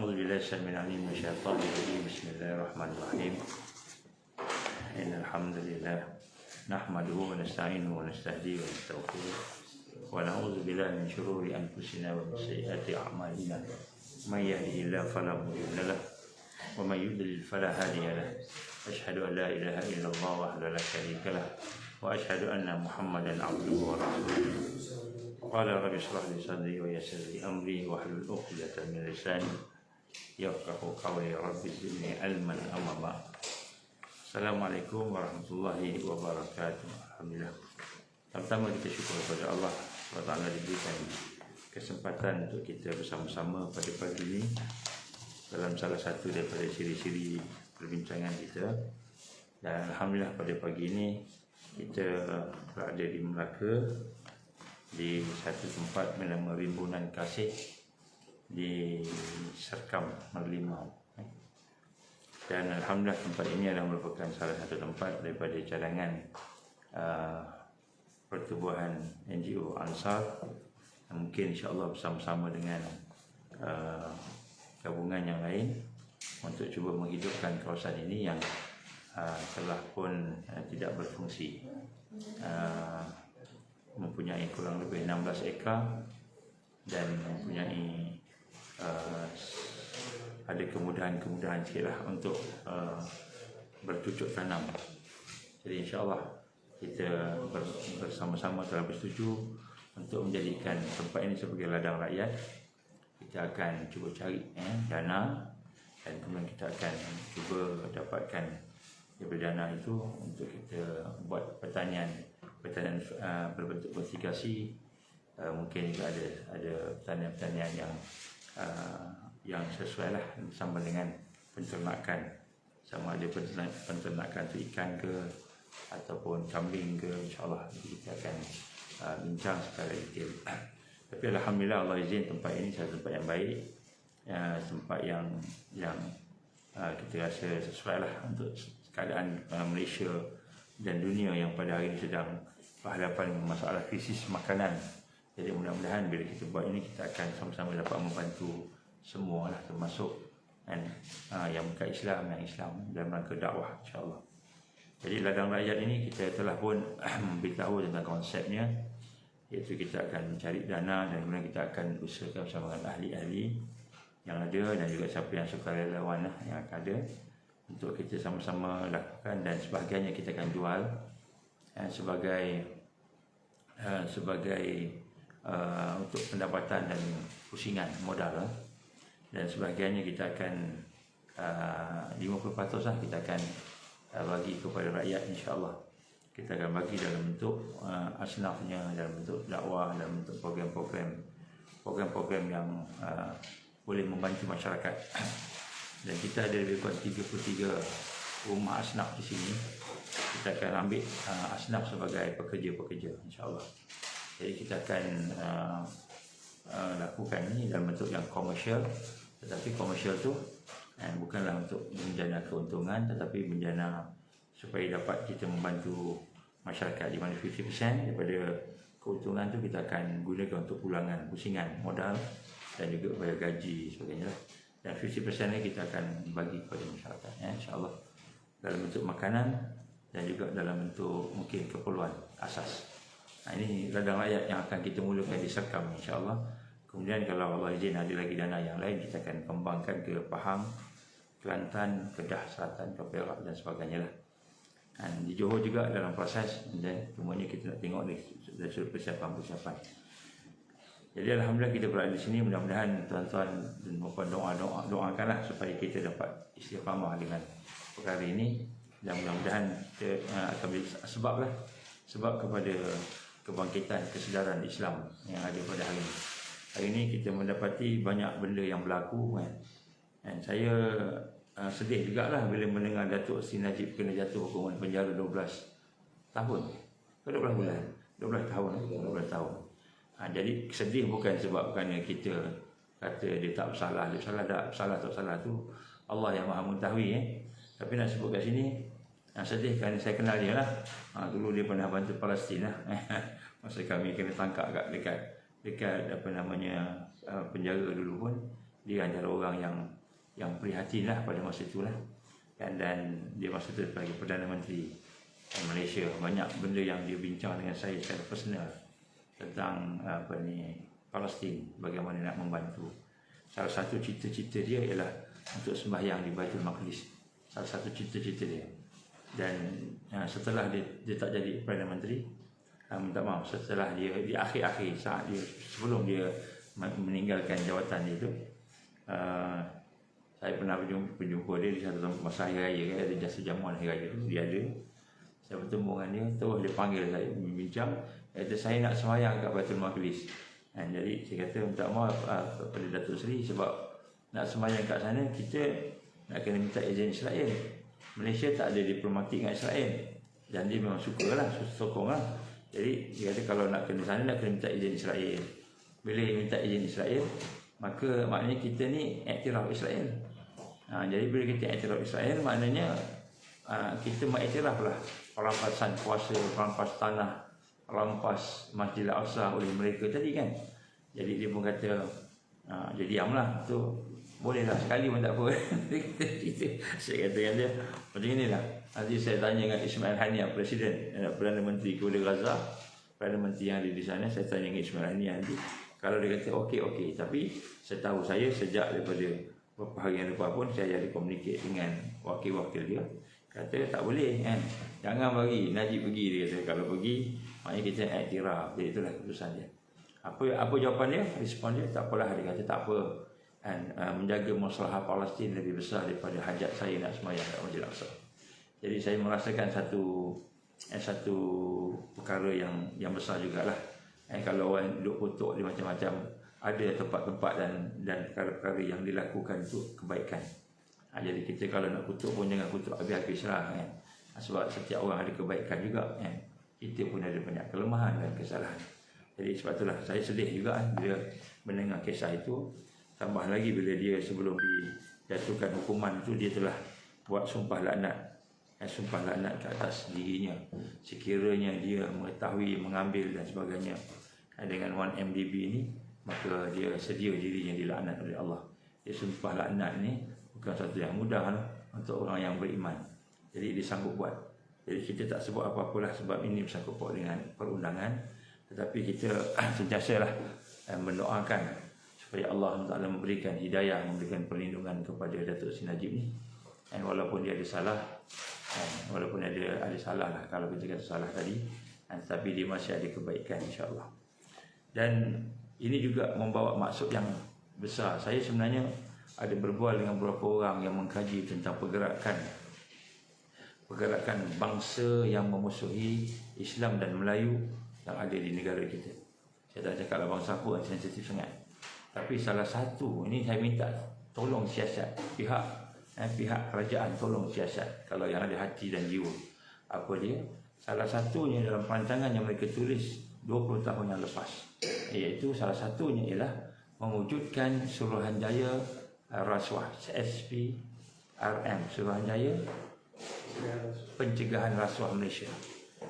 أعوذ بالله السميع العليم من الشيطان الرجيم. بسم الله الرحمن الرحيم. إن الحمد لله نحمده ونستعينه ونستهديه ونستغفره ونعوذ بالله من شرور أنفسنا ومن سيئات أعمالنا. من يهده الله فلا مضل له ومن يضلل فلا هادي له. أشهد أن لا إله إلا الله وحده لا شريك له وأشهد أن محمدا عبده ورسوله. قال رب اشرح لي صدري ويسر لي أمري واحلل عقدة من لساني يفقهوا قولي. رب زدني علما أما بعد. Assalamualaikum warahmatullahi wabarakatuh. Alhamdulillah. Pertama kita syukur kepada Allah SWT diberikan kesempatan untuk kita bersama-sama pada pagi ini dalam salah satu daripada siri-siri perbincangan kita. Dan Alhamdulillah pada pagi ini kita berada di Melaka, di satu tempat bernama Rimbunan Kasih di Serkam Merlimau. Dan Alhamdulillah tempat ini adalah merupakan salah satu tempat daripada cadangan pertubuhan NGO Ansar. Mungkin insyaAllah bersama-sama dengan gabungan yang lain untuk cuba menghidupkan kawasan ini yang telah pun tidak berfungsi. Mempunyai kurang lebih 16 ekar dan mempunyai ada kemudahan-kemudahan sikitlah untuk bercucuk tanam. Jadi insyaAllah kita bersama-sama telah bersetuju untuk menjadikan tempat ini sebagai ladang rakyat. Kita akan cuba cari dana dan kemudian kita akan cuba dapatkan daripada dana itu untuk kita buat pertanian berbentuk vertikasi. Mungkin juga ada pertanian-pertanian yang sesuai lah bersama dengan penternakan, sama ada penternakan tu ikan ke ataupun kambing ke, insyaAllah kita akan bincang secara detail. Tapi Alhamdulillah Allah izin tempat ini satu tempat yang baik, tempat yang kita rasa sesuai lah untuk keadaan Malaysia dan dunia yang pada hari ini sedang berhadapan dengan masalah krisis makanan. Jadi mudah-mudahan bila kita buat ini kita akan sama-sama dapat membantu semua lah, termasuk yang bukan Islam, yang Islam dalam rangka dakwah insyaAllah. Jadi ladang rakyat ini kita telah pun beritahu tentang konsepnya, iaitu kita akan mencari dana dan kemudian kita akan usahakan bersama dengan ahli-ahli yang ada dan juga siapa yang sukarelawan yang ada untuk kita sama-sama lakukan, dan sebahagiannya kita akan jual sebagai untuk pendapatan dan pusingan modal, dan sebahagiannya kita akan 50% lah kita akan bagi kepada rakyat insyaAllah. Kita akan bagi dalam bentuk asnafnya, dalam bentuk dakwah, dalam bentuk program-program yang boleh membantu masyarakat. Dan kita ada lebih kurang 33 rumah asnaf di sini. Kita akan ambil asnaf sebagai pekerja-pekerja insyaAllah. Jadi kita akan lakukan ini dalam bentuk yang komersial, tetapi komersial tu bukanlah untuk menjana keuntungan, tetapi menjana supaya dapat kita membantu masyarakat, di mana 50% daripada keuntungan tu kita akan gunakan untuk pulangan pusingan modal dan juga bayar gaji sebagainya, dan 50% ni kita akan bagi kepada masyarakat insyaAllah dalam bentuk makanan dan juga dalam bentuk mungkin keperluan asas. Ini ladang rakyat yang akan kita mulakan di Serkam insyaAllah. Kemudian kalau Allah izin ada lagi dana yang lain, kita akan kembangkan ke Pahang, Kelantan, Kedah Selatan, ke Perak dan sebagainya lah. Dan di Johor juga dalam proses, dan semuanya kita nak tengok ni dari sudut persiapan. Jadi Alhamdulillah kita berada di sini. Mudah-mudahan tuan-tuan dan puan doakanlah supaya kita dapat istiqamah dengan perkara ini, dan mudah-mudahan kita akan menjadi sebab kepada kebangkitan kesedaran Islam yang ada pada hari ini. Hari ini kita mendapati banyak benda yang berlaku dan saya sedih jugalah bila mendengar Datuk Seri Najib kena jatuh hukuman penjara 12 tahun ke 12 bulan, 12 tahun. Jadi sedih bukan sebab kerana kita kata dia tak bersalah, tak bersalah tu Allah yang Maha mengetahui Tapi nak sebut kat sini sedih kerana saya kenal dia lah. Dulu dia pernah bantu Palestin lah. Masa kami kena tangkap dekat penjara dulu pun dia antara orang yang prihatin lah pada masa itulah. Dan dia masa itu sebagai Perdana Menteri Malaysia, banyak benda yang dia bincang dengan saya secara personal tentang Palestin, bagaimana nak membantu. Salah satu cita-cita dia ialah untuk sembahyang di Baitul Maqdis. Salah satu cita-cita dia. Dan setelah dia tak jadi Perdana Menteri, minta maaf, setelah dia di akhir-akhir saat dia, sebelum dia meninggalkan jawatan dia itu, saya pernah berjumpa dia di satu tempat masa hari raya, ada jasa jamuan hari raya tu, dia ada. Saya bertemu dengan dia, terus dia panggil saya berbincang, kata saya nak sembahyang kat Baitul Maqdis. Jadi saya kata minta maaf kepada Datuk Seri, sebab nak sembahyang kat sana kita nak kena minta izin Israel. Malaysia tak ada diplomatik dengan Israel, dan dia memang sukalah, sokonglah. Jadi dia kata kalau nak kena sana nak kena minta izin Israel. Bila minta izin Israel, maka maknanya kita ni iktiraf Israel. Jadi bila kita iktiraf Israel, maknanya kita mengiktiraflah perampasan kuasa, perampas tanah, rampas Masjidil Aqsa oleh mereka tadi kan. Jadi dia pun kata, dia diamlah tu, bolehlah sekali pun tak apa. Saya kata dengan dia, macam inilah. Nanti saya tanya dengan Ismail Haniyah, Presiden, Perdana Menteri kepada Gaza, Perdana Menteri yang ada di sana, saya tanya dengan Ismail Haniyah nanti. Kalau dia kata okey, tapi setahu saya sejak daripada beberapa hari yang lepas pun saya ada komunikasi dengan wakil-wakil dia, kata tak boleh kan, jangan bagi Najib pergi. Dia kata kalau pergi maknanya kita iktiraf. Jadi itulah keputusan dia. Apa jawapan dia, respon dia? Tak apalah, dia kata tak apa kan, menjaga masalah Palestin lebih besar daripada hajat saya nak sembahyang kat Masjid Al-Aqsa. Jadi saya merasakan satu perkara yang besar jugalah. Kalau orang duduk kutuk dia macam-macam, ada tempat-tempat dan perkara-perkara yang dilakukan untuk kebaikan. Jadi kita kalau nak kutuk pun jangan kutuk habis-habis lah kan. Sebab setiap orang ada kebaikan juga kan. Kita pun ada banyak kelemahan dan kesalahan. Jadi sebab itulah saya sedih juga bila mendengar kisah itu. Tambah lagi bila dia sebelum dijatuhkan hukuman itu, dia telah buat sumpah laknat. Sumpah laknat ke atas dirinya sekiranya dia mengetahui, mengambil dan sebagainya dengan 1MDB ini, maka dia sedia dirinya dilaknat oleh Allah. Dia sumpah laknat ni bukan satu yang mudah untuk orang yang beriman. Jadi dia sanggup buat. Jadi kita tak sebut apa-apalah sebab ini bersangkut paut dengan perundangan. Tetapi kita sentiasalah mendoakan supaya Allah Taala memberikan hidayah, memberikan perlindungan kepada Datuk Seri Najib ni. Dan walaupun dia ada salah, walaupun ada salah lah kalau kita kata salah tadi, tapi dia masih ada kebaikan insya-Allah. Dan ini juga membawa maksud yang besar. Saya sebenarnya ada berbual dengan beberapa orang yang mengkaji tentang pergerakan bangsa yang memusuhi Islam dan Melayu yang ada di negara kita. Saya tak cakaplah bangsa apa, sensitif sangat. Tapi salah satu, ini saya minta tolong siasat, pihak kerajaan tolong siasat kalau yang ada hati dan jiwa. Apa dia? Salah satunya dalam perancangan yang mereka tulis 20 tahun yang lepas, iaitu salah satunya ialah mewujudkan Suruhanjaya Rasuah, SPRM, Suruhanjaya Pencegahan Rasuah Malaysia,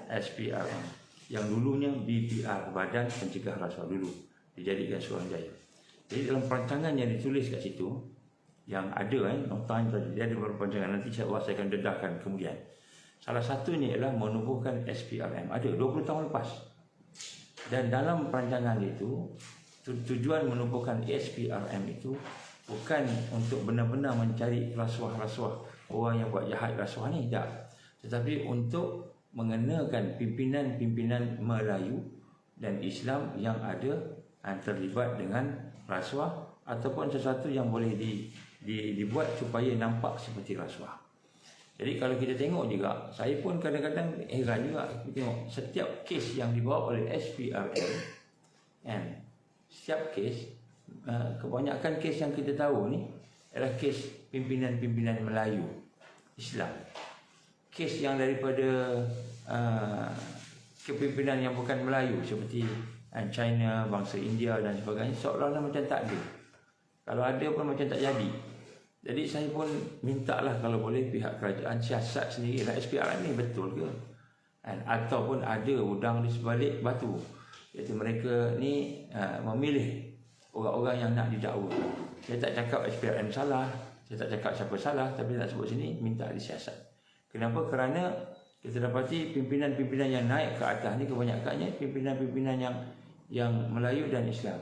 SPRM, yang dulunya BPR, Badan Pencegah Rasuah, dulu dijadikan Suruhanjaya. Jadi dalam perancangan yang ditulis kat situ, yang ada notanya tadi, dia ada beberapa perancangan, nanti insya-Allah saya akan dedahkan kemudian. Salah satunya ialah menubuhkan SPRM, ada 20 tahun lepas. Dan dalam perancangan itu, tujuan menubuhkan SPRM itu bukan untuk benar-benar mencari rasuah-rasuah, orang yang buat jahat rasuah ni, tak. Tetapi untuk mengenakan pimpinan-pimpinan Melayu dan Islam yang ada terlibat dengan rasuah ataupun sesuatu yang boleh dibuat supaya nampak seperti rasuah. Jadi kalau kita tengok juga, saya pun kadang-kadang heran juga tengok setiap kes yang dibawa oleh SPRM, setiap kes, kebanyakan kes yang kita tahu ni adalah kes pimpinan-pimpinan Melayu Islam. Kes yang daripada kepimpinan yang bukan Melayu seperti China, bangsa India dan sebagainya, seolah-olah macam tak ada. Kalau ada pun macam tak jadi. Jadi saya pun mintalah kalau boleh pihak kerajaan siasat sendirilah SPRM ni betul ke? Ataupun ada udang di sebalik batu. Iaitu mereka ni memilih orang-orang yang nak didakwa. Saya tak cakap SPRM salah, saya tak cakap siapa salah, tapi nak sebut sini minta disiasat. Kenapa? Kerana kita dapati pimpinan-pimpinan yang naik ke atas ni kebanyakannya pimpinan-pimpinan yang Melayu dan Islam.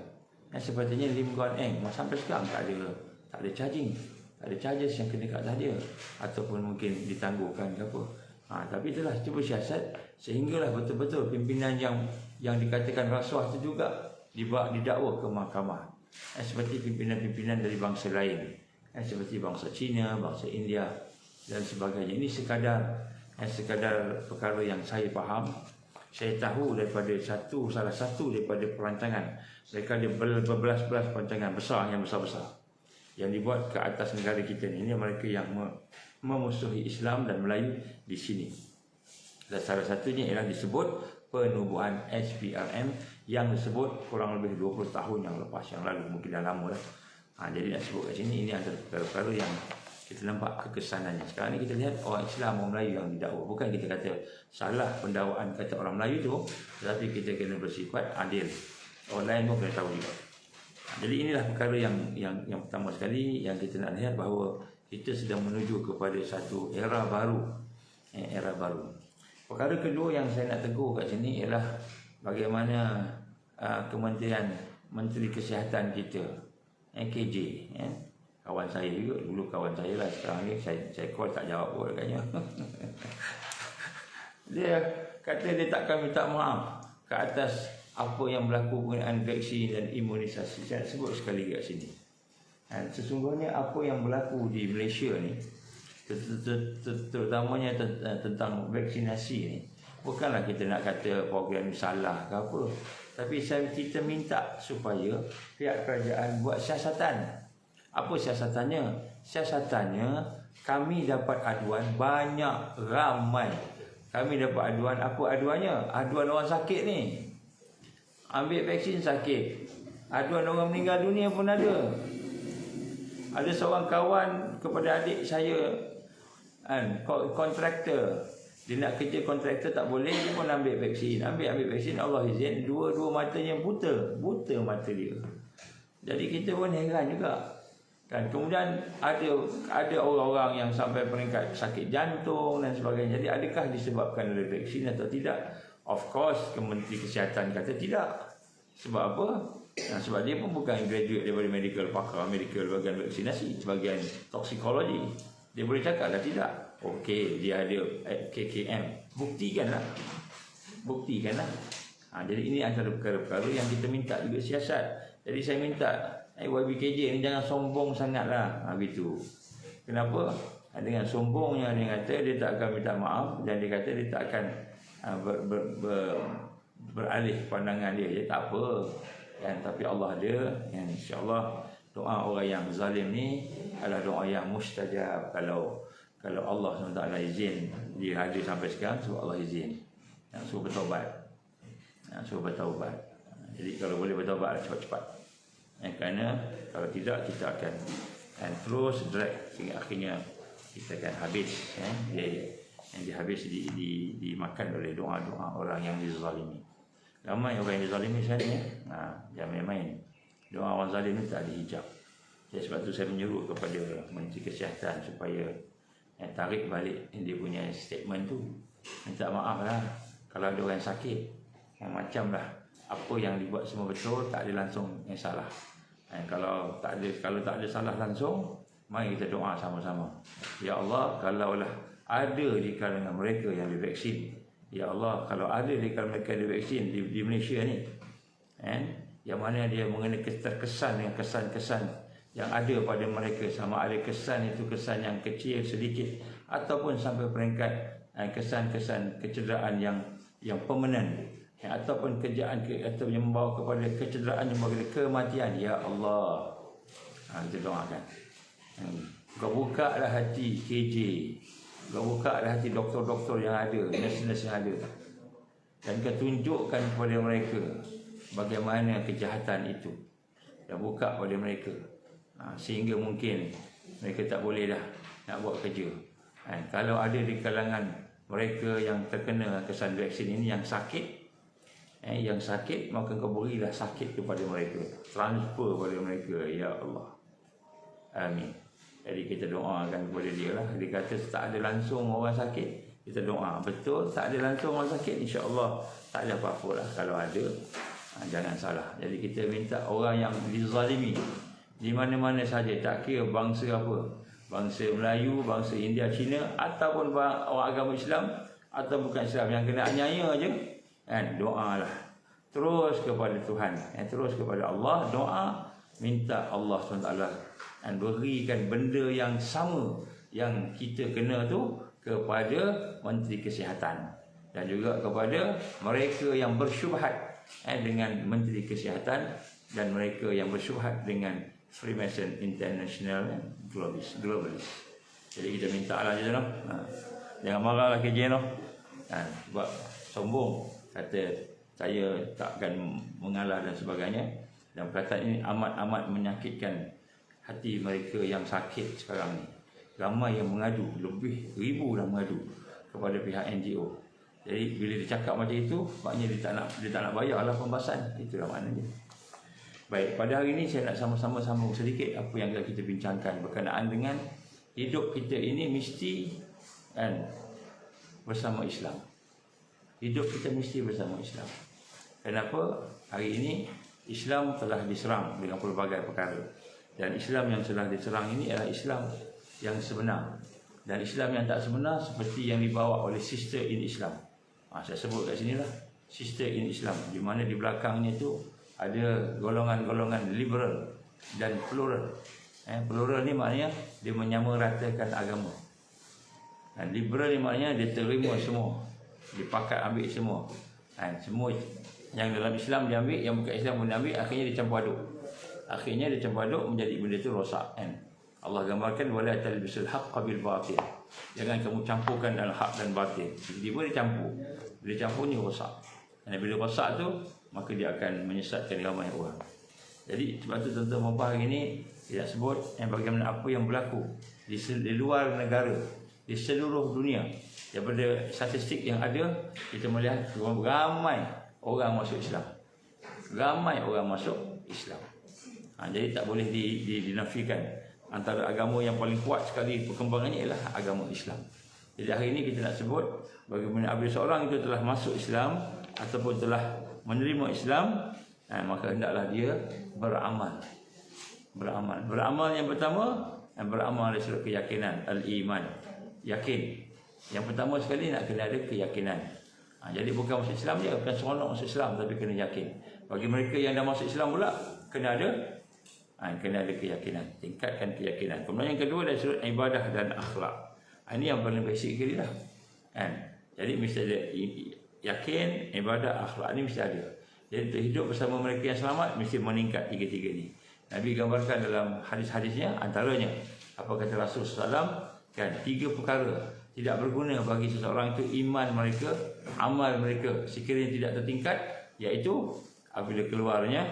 Sepertinya Lim Guan Eng sampai sekarang tak ada charging, tak ada charges yang kena kat atas dia, ataupun mungkin ditangguhkan ke apa. Tapi itulah cuba siasat sehinggalah betul-betul pimpinan yang dikatakan rasuah itu juga didakwa ke mahkamah. Seperti pimpinan-pimpinan dari bangsa lain, seperti bangsa Cina, bangsa India dan sebagainya. Ini sekadar perkara yang saya faham. Saya tahu daripada salah satu daripada perancangan mereka ada berbelas-belas perancangan besar yang besar-besar yang dibuat ke atas negara kita ni. Ini mereka yang memusuhi Islam dan Melayu di sini. Dan salah satunya ialah disebut penubuhan SPRM yang disebut kurang lebih 20 tahun yang lepas, yang lalu, mungkin dah lama lah. Jadi nak sebut kat sini, ini antara perkara-perkara yang kita nampak kekesanannya. Sekarang ni kita lihat orang Islam, orang Melayu yang didakwa. Bukan kita kata salah pendakwaan kata orang Melayu tu, tetapi kita kena bersifat adil. Orang lain pun kena tahu juga. Jadi inilah perkara yang pertama sekali yang kita nak lihat, bahawa kita sedang menuju kepada satu era baru. Era baru. Perkara kedua yang saya nak tegur kat sini ialah bagaimana Kementerian Menteri Kesihatan kita, KJ, kawan saya juga, dulu kawan saya lah, sekarang ni saya call tak jawab pun katanya. Dia kata dia takkan minta maaf ke atas apa yang berlaku penggunaan vaksin dan imunisasi. Saya sebut sekali kat sini. Sesungguhnya apa yang berlaku di Malaysia ni, terutamanya tentang vaksinasi ni, bukanlah kita nak kata program salah ke apa, tapi kita minta supaya pihak kerajaan buat siasatan. Apa siasatannya? Siasatannya, kami dapat aduan banyak, ramai. Kami dapat aduan, apa aduannya? Aduan orang sakit ni, ambil vaksin sakit. Aduan orang meninggal dunia pun ada. Ada seorang kawan kepada adik saya, kontraktor. Dia nak kerja kontraktor tak boleh, dia pun ambil vaksin. Ambil vaksin, Allah izin, dua matanya buta mata dia. Jadi kita pun heran juga. Dan kemudian ada orang-orang yang sampai peringkat sakit jantung dan sebagainya. Jadi adakah disebabkan oleh vaksin atau tidak? Of course, Kementerian Kesihatan kata tidak. Sebab apa? Sebab dia pun bukan graduate daripada medical, pakar medical bahagian vaksinasi, bahagian toksikologi. Dia boleh cakap lah tidak. Okey, dia ada KKM. Buktikanlah. Jadi ini antara perkara-perkara yang kita minta juga siasat. Jadi saya minta YBKJ ni jangan sombong sangatlah. Begitu. Kenapa? Dengan sombongnya dia kata dia tak akan minta maaf, dan dia kata dia tak akan beralih pandangan dia. Dia tak apa. Tapi Allah ada. InsyaAllah doa orang yang zalim ni adalah doa yang mustajab. Kalau Allah SWT izin dia ada sampai sekarang, sebab Allah izin. Suruh bertaubat. Jadi kalau boleh bertaubat cepat-cepat. Kerana kalau tidak kita akan terus drag sehingga akhirnya kita akan habis. Yang dihabis dimakan oleh doa-doa orang yang dizalimi. Ramai orang yang dizalimi sekarang ni. Jangan main-main. Doa orang zalim ni tak dihijab. Sebab tu saya menyuruh kepada Menteri Kesihatan supaya tarik balik dia punya statement tu. Minta maaf lah kalau ada orang sakit. Macam lah, apa yang dibuat semua betul, tak ada langsung yang salah. Kalau tak ada salah langsung, mari kita doa sama-sama. Ya Allah, kalaulah ada di kalangan mereka yang divaksin, ya Allah, kalau ada di kalangan mereka divaksin di Malaysia ni, yang mana dia mengenai terkesan dengan kesan-kesan yang ada pada mereka, sama ada kesan itu kesan yang kecil sedikit ataupun sampai peringkat kesan-kesan kecederaan yang permanen, ataupun kerjaan atau yang membawa kepada kecederaan yang membawa kepada kematian, ya Allah, kita doakan. Kau buka lah hati KJ, kau buka lah hati doktor-doktor yang ada, nurse-nurse yang ada, dan kau tunjukkan kepada mereka bagaimana kejahatan itu, dan buka pada mereka sehingga mungkin mereka tak boleh dah nak buat kerja. Kalau ada di kalangan mereka yang terkena kesan vaksin ini yang sakit, Yang sakit maka kau berilah sakit kepada mereka, transfer kepada mereka, ya Allah. Amin. Jadi kita doakan kepada dia lah. Dia kata tak ada langsung orang sakit, kita doa. Betul, tak ada langsung orang sakit, insya-Allah tak ada apa-apa lah. Kalau ada, jangan salah. Jadi kita minta orang yang dizalimi di mana-mana saja, tak kira bangsa apa, bangsa Melayu, bangsa India, Cina, ataupun orang agama Islam atau bukan Islam, yang kena aniaya aja, doalah terus kepada Tuhan, terus kepada Allah, doa, minta Allah SWT dan berikan benda yang sama yang kita kena tu kepada Menteri Kesihatan dan juga kepada mereka yang bersyubhat dengan Menteri Kesihatan dan mereka yang bersyubhat dengan Freemason International Globalist. Jadi kita minta lah je, jangan marah lah KJ sebab sombong, kata saya takkan mengalah dan sebagainya. Dan perkataan ini amat-amat menyakitkan hati mereka yang sakit sekarang ni. Ramai yang mengadu, lebih 1000 dah mengadu kepada pihak NGO. Jadi bila dia cakap macam itu, maknanya dia tak nak bayarlah pembahasan. Itulah maknanya. Baik, pada hari ini saya nak sama-sama sambung sedikit apa yang kita bincangkan berkenaan dengan hidup kita ini mesti bersama Islam. Hidup kita mesti bersama Islam. Kenapa? Hari ini Islam telah diserang dengan pelbagai perkara. Dan Islam yang telah diserang ini adalah Islam yang sebenar. Dan Islam yang tak sebenar seperti yang dibawa oleh Sister in Islam. Saya sebut kat sini lah, Sister in Islam, di mana di belakangnya tu ada golongan-golongan liberal dan plural. Plural ni maknanya dia menyamaratakan agama. Dan liberal ni maknanya dia terima semua, dipakat ambil semua. Semua yang dalam Islam diambil, yang bukan Islam pun diambil, akhirnya dicampur aduk. Akhirnya dicampur aduk menjadi benda tu rosak. Allah gambarkan wala talbisul haqqa bil batil. Jangan kamu campurkan dalam hak dan batil. Tiba-tiba dia campur. Bila campur ni rosak. Dan bila rosak tu, maka dia akan menyesatkan ramai orang. Jadi sebab tu tuan-tuan Mubah hari ni tidak sebut bagaimana apa yang berlaku di luar negara, di seluruh dunia. Daripada statistik yang ada, kita melihat ramai orang masuk Islam. Ramai orang masuk Islam. Jadi tak boleh dinafikan. Antara agama yang paling kuat sekali perkembangannya ialah agama Islam. Jadi hari ini kita nak sebut bagaimana apabila seorang itu telah masuk Islam ataupun telah menerima Islam, maka hendaklah dia beramal. Beramal yang pertama, beramal dari sudut keyakinan, al-iman, yakin. Yang pertama sekali nak kena ada keyakinan. Jadi bukan masuk Islam je, bukan seronok masuk Islam, tapi kena yakin. Bagi mereka yang dah masuk Islam pula, kena ada keyakinan, tingkatkan keyakinan. Kemudian yang kedua dari sudut ibadah dan akhlak. Ini yang paling basic sekali lah. Jadi mesti ada yakin, ibadah, akhlak ni mesti ada. Jadi untuk hidup bersama mereka yang selamat mesti meningkat tiga-tiga ni. Nabi gambarkan dalam hadis-hadisnya, antaranya apa kata Rasulullah SAW, tiga perkara tidak berguna bagi seseorang itu iman mereka, amal mereka sekiranya tidak tertingkat, iaitu apabila keluarnya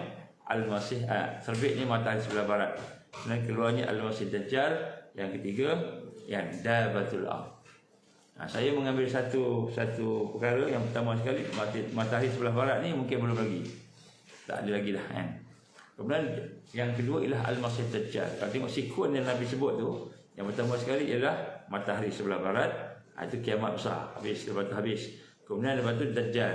Al-Masih, terbitnya matahari sebelah barat, dan keluarnya Al-Masih Dajjal. Yang ketiga, yang Dabatul Ard. Saya mengambil satu perkara. Yang pertama sekali, matahari sebelah barat ni mungkin belum lagi, tak ada lagi dah. Kemudian yang kedua ialah Al-Masih Dajjal. Kalau tengok sekuen yang Nabi sebut tu, yang pertama sekali ialah matahari sebelah barat, itu kiamat besar, habis, lepas tu habis. Kemudian lepas tu Dajjal.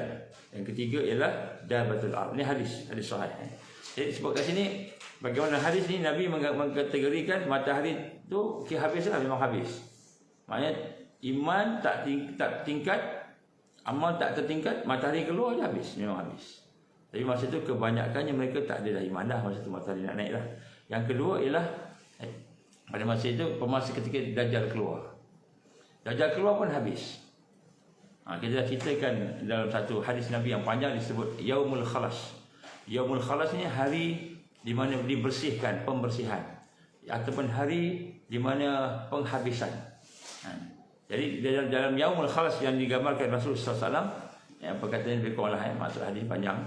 Yang ketiga ialah Dabatul Ard. Ini hadis sahih. Jadi sebut kat sini bagaimana hadis ni Nabi mengkategorikan matahari tu habislah, memang habis. Maknanya iman tak tingkat, amal tak tertingkat, matahari keluar je habis, memang habis. Tapi masa tu kebanyakannya mereka tak ada dah iman dah, masa tu matahari nak naik dah. Yang kedua ialah pada masa itu, masa ketika Dajjal keluar. Dajjal keluar pun habis. Kita dah ceritakan dalam satu hadis Nabi yang panjang disebut Yaumul Khalas. Yaumul Khalas ni hari di mana dibersihkan, pembersihan, ataupun hari di mana penghabisan. Jadi dalam Yaumul Khalas yang digambarkan Rasulullah SAW, perkataan lebih kurang lah, maksud hadis panjang.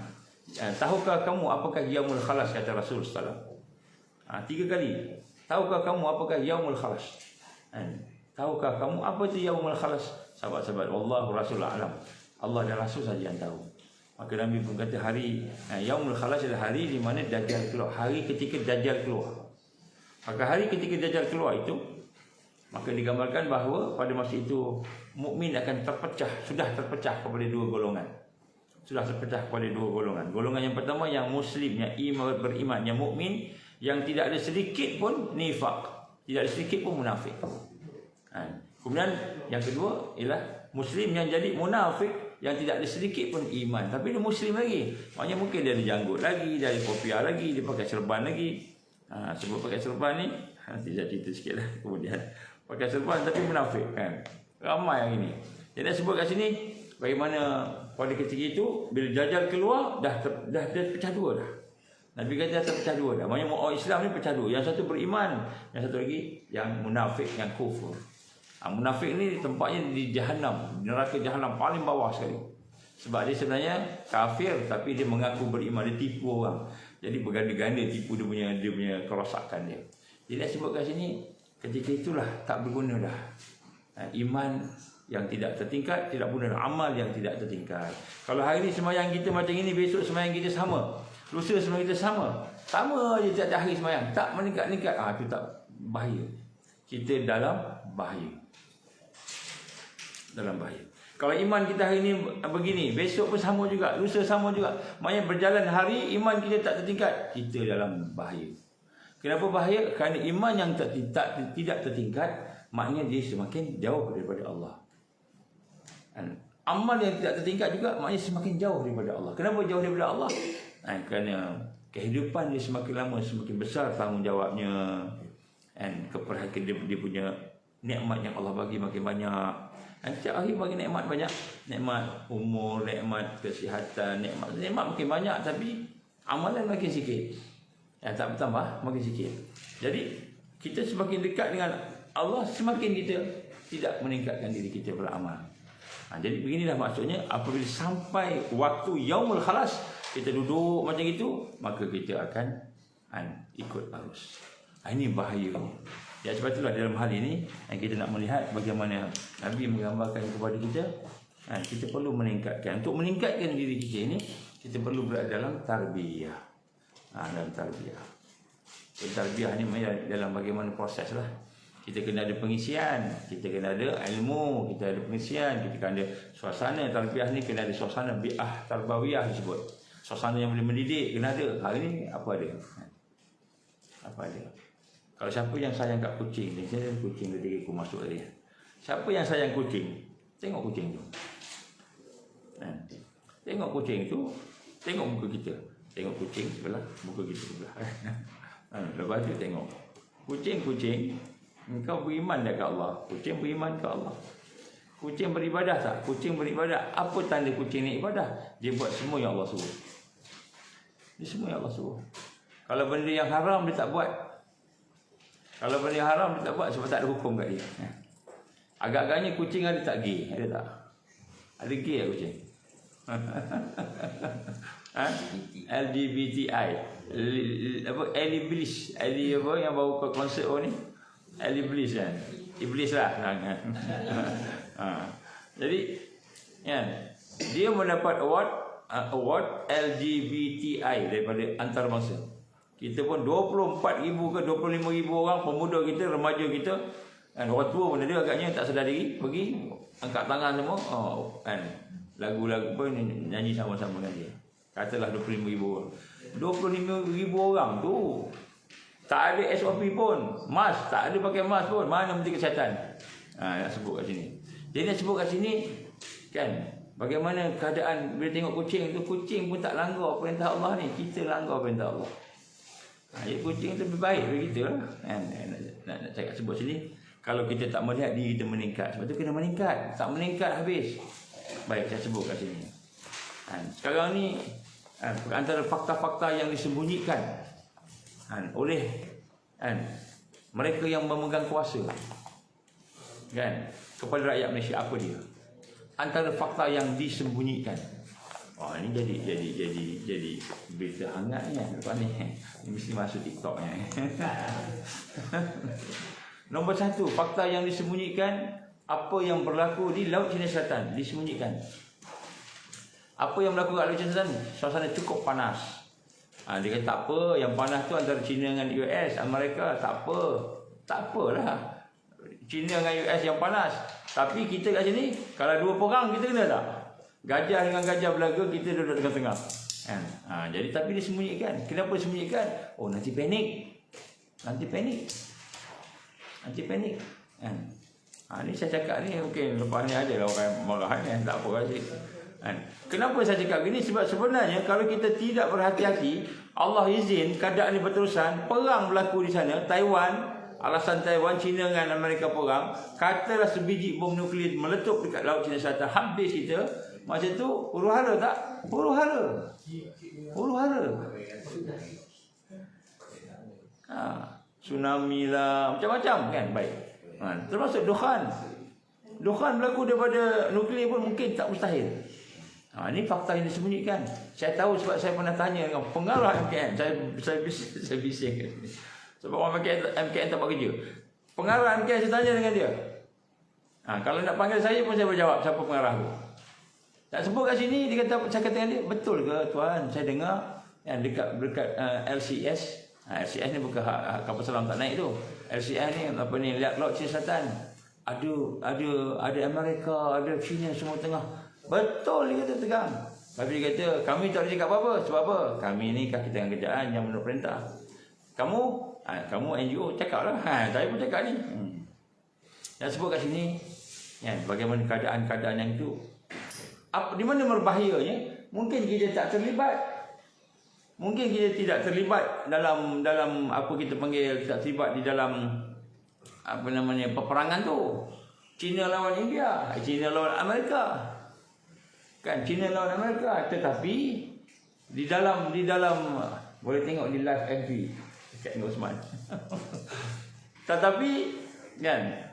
Tahukah kamu apakah Yaumul Khalas, kata Rasulullah SAW. 3 kali. Tahukah kamu apakah Yaumul Khalas? Tahukah kamu apa itu Yaumul Khalas? Sahabat-sahabat, wallahu rasul alam. Allah dan Rasul saja yang tahu. Maka Nabi pun kata hari Yaumul Khalas adalah hari di mana Dajjal keluar, hari ketika Dajjal keluar. Maka hari ketika Dajjal keluar itu, maka digambarkan bahawa pada masa itu mukmin akan terpecah, sudah terpecah kepada dua golongan. Sudah terpecah kepada dua golongan. Golongan yang pertama yang muslim, yang iman, beriman, yang mukmin, yang tidak ada sedikit pun nifaq, tidak ada sedikit pun munafik. Kemudian yang kedua ialah muslim yang jadi munafik, yang tidak ada sedikit pun iman, tapi dia muslim lagi. Maknanya mungkin dia ada janggut lagi, dia ada kopiah lagi, dia pakai serban lagi. Sebut pakai serban ni, tidak cerita sikit lah. Kemudian pakai serban tapi munafik kan. Ramai yang ini. Jadi sebut kat sini bagaimana pada ketika itu bila Dajjal keluar dah pecah dua dah. Nabi kata dah pecah dua dah. Maksudnya orang Islam ni pecah dua. Yang satu beriman, yang satu lagi yang munafik, yang kufur. Munafik ni tempatnya di Jahannam, neraka Jahannam paling bawah sekali. Sebab dia sebenarnya kafir tapi dia mengaku beriman, dia tipu orang. Jadi berganda-ganda tipu dia punya kerosakan dia. Jadi dia sebut kat sini ketika itulah tak berguna dah. Iman yang tidak tertingkat, tidak guna dah. Amal yang tidak tertingkat. Kalau hari ni sembahyang kita macam ini, besok sembahyang kita sama, lusa sembahyang kita sama je tiap hari sembahyang, tak meningkat-meningkat, itu tak bahaya. Kita dalam bahaya. Dalam bahaya. Kalau iman kita hari ni begini, besok pun sama juga, lusa sama juga, maknanya berjalan hari iman kita tak tertingkat, kita dalam bahaya. Kenapa bahaya? Kerana iman yang tidak tertingkat, maknanya dia semakin jauh daripada Allah. Amal yang tidak tertingkat juga, maknanya semakin jauh daripada Allah. Kenapa jauh daripada Allah? Kerana kehidupan dia semakin lama semakin besar tanggungjawabnya, keperhatian dia punya nikmat yang Allah bagi makin banyak. Setiap hari bagi nikmat banyak, nikmat umur, nikmat kesihatan, nikmat makin banyak, tapi amalan makin sikit. Tak bertambah, makin sikit. Jadi kita semakin dekat dengan Allah, semakin kita tidak meningkatkan diri kita beramal. Jadi beginilah maksudnya, apabila sampai waktu Yaumul Khalas, kita duduk macam itu, maka kita akan ikut arus. Ini bahaya. Ya, sebab itulah dalam hal ini yang kita nak melihat bagaimana Nabi menggambarkan kepada kita, kita perlu meningkatkan. Untuk meningkatkan diri kita ini, kita perlu berada dalam tarbiyah. Dalam tarbiyah. Tarbiyah ni dalam bagaimana proses lah. Kita kena ada pengisian, kita kena ada ilmu, kita ada pengisian, kita kena ada suasana. Tarbiyah ni kena ada suasana bi'ah tarbawiyah disebut. Suasana yang boleh mendidik, kena ada. Hari ni apa ada? Apa ada? Kalau siapa yang sayang kat kucing ni, saya kucing tadi aku masuk tadi. Siapa yang sayang kucing? Tengok kucing tu. Tengok kucing tu, tengok muka kita. Tengok kucing sebelah, muka kita sebelah. Lepas tu tengok. Kucing-kucing, engkau beriman tak ke Allah? Kucing beriman ke Allah. Kucing beribadah tak? Kucing beribadah. Apa tanda kucing ni ibadah? Dia buat semua yang Allah suruh. Dia semua yang Allah suruh. Kalau benda yang haram dia tak buat. Kalau benda yang haram dia tak buat sebab tak ada hukum kat dia. Agak-agaknya kucing ada tak gay? Ada tak? Ada gay tak kucing? LGBTI. Apa? Iblis. Apa yang baru ke konsert ni? Iblis kan? Iblis lah. Jadi dia mendapat award LGBTI daripada antarabangsa. Kita pun 24,000 ke 25,000 orang, pemuda kita, remaja kita, orang tua pun ada agaknya tak sedar diri, pergi angkat tangan semua, lagu-lagu pun nyanyi sama-sama dengan dia. Katalah 25,000 orang. 25,000 orang tu tak ada SOP pun, mask tak ada, pakai mask pun, mana Menteri Kesihatan? Nak sebut kat sini. Dia nak sebut kat sini kan, bagaimana keadaan bila tengok kucing tu, kucing pun tak langgar perintah Allah ni, kita langgar perintah Allah. Jadi kucing tu lebih baik bagi kita lah. Nak cakap sebut sini, kalau kita tak melihat diri kita meningkat, sebab tu kena meningkat. Tak meningkat habis. Baik, saya sebut kat sini. Sekarang ni antara fakta-fakta yang disembunyikan oleh mereka yang memegang kuasa kan kepada rakyat Malaysia, apa dia? Antara fakta yang disembunyikan. Ini jadi berita hangat ni lepas ni. Ini mesti masuk TikTok ni. Nombor 1, fakta yang disembunyikan, apa yang berlaku di Laut Cina Selatan disembunyikan. Apa yang berlaku kat Laut Cina Selatan? Suasana cukup panas. Dia kata tak apa, yang panas tu antara China dengan US, Amerika, tak apa. Tak apalah. China dengan US yang panas. Tapi kita kat sini, kalau dua perang kita kena tak? Gajah dengan gajah berlaga, kita duduk tengah-tengah. Kan? Jadi tapi dia sembunyikan. Kenapa sembunyikan? Oh, nanti panik. Nanti panik. Kan? Ni saya cakap ni mungkin lepas ni ada lah orang marah ni, tak apa rasa. Kan? Kenapa saya cakap gini? Sebab sebenarnya kalau kita tidak berhati-hati, Allah izin keadaan ni berterusan, perang berlaku di sana, Taiwan, alasan Taiwan, China dengan Amerika perang, katalah sebiji bom nuklear meletup dekat Laut Cina Selatan, habis kita. Masa tu huru-hara tak? Huru-hara. Tsunami lah, macam-macam kan. Baik. Termasuk Dukhan berlaku daripada nuklear pun mungkin tak mustahil. Ini fakta yang disembunyikan. Saya tahu sebab saya pernah tanya dengan pengarah MKN. Saya bising. Sebab orang MKN tak buat kerja. Pengarah MKN saya tanya dengan dia. Kalau nak panggil saya pun saya berjawab siapa pengarah tu. Tak sebut kat sini, dia kata, saya kata dengan dia, betul ke tuan? Saya dengar yang dekat LCS. LCS ni bukan kapal selam tak naik tu. LCS ni apa ni, lihat Laut Cina Selatan. Ada Amerika, ada China semua tengah. Betul, dia kata tegang. Tapi dia kata, kami tak boleh cakap apa-apa. Sebab apa? Kami ni kaki tangan kerjaan yang menurut perintah. Kamu NGO cakap lah. Saya pun cakap ni. Dan sebut kat sini, bagaimana keadaan-keadaan yang itu. Di mana berbahayanya? Mungkin kita tak terlibat. Mungkin kita tidak terlibat dalam apa kita panggil, tidak terlibat di dalam apa namanya peperangan tu. China lawan India, China lawan Amerika. Kan, China lawan Amerika, tetapi di dalam boleh tengok di live FB dekat Osman. Tetapi kan,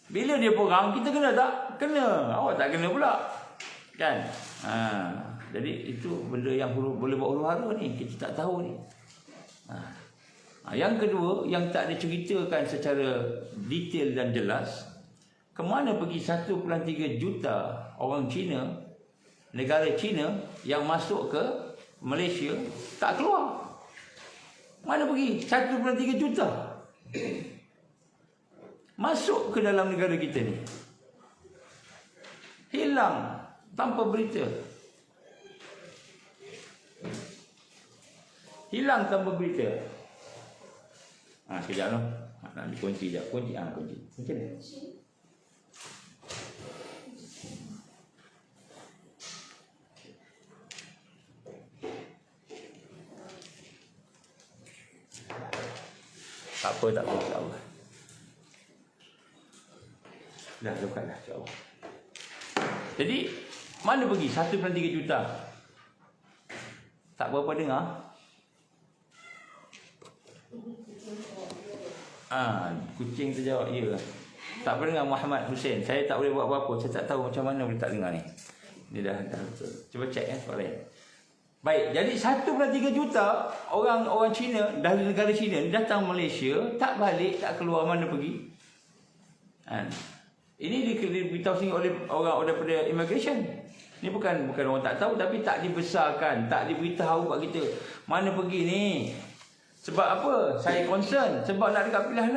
bila dia perang kita kena tak? Kena. Awak tak kena pula. Kan? Jadi itu benda yang boleh buat huru-hara ni, kita tak tahu ni. Yang kedua, yang tak diceritakan secara detail dan jelas, kemana pergi 1.3 juta orang Cina, negara Cina yang masuk ke Malaysia tak keluar. Mana pergi 1.3 juta? Masuk ke dalam negara kita ni, hilang tanpa berita. Hilang tanpa berita. Sekejap noh. Nak dikunci sekejap. Kunci ni. Tak apa. Dah bukan dah, insya-Allah. Jadi, mana pergi 1.3 juta? Tak berapa dengar? Kucing terjawab, ya. Tak pernah dengar Muhammad Hussein. Saya tak boleh buat apa-apa. Saya tak tahu macam mana boleh tak dengar ni. Ni dah cuba cek soalan. Baik, jadi 1.3 juta orang Cina dari negara Cina ni datang Malaysia, tak balik, tak keluar, mana pergi? Ini diberitahu sini oleh orang daripada immigration. Ini bukan orang tak tahu, tapi tak dibesarkan, tak diberitahu kat kita mana pergi ni. Sebab apa? Saya concern sebab nak dekat pilihan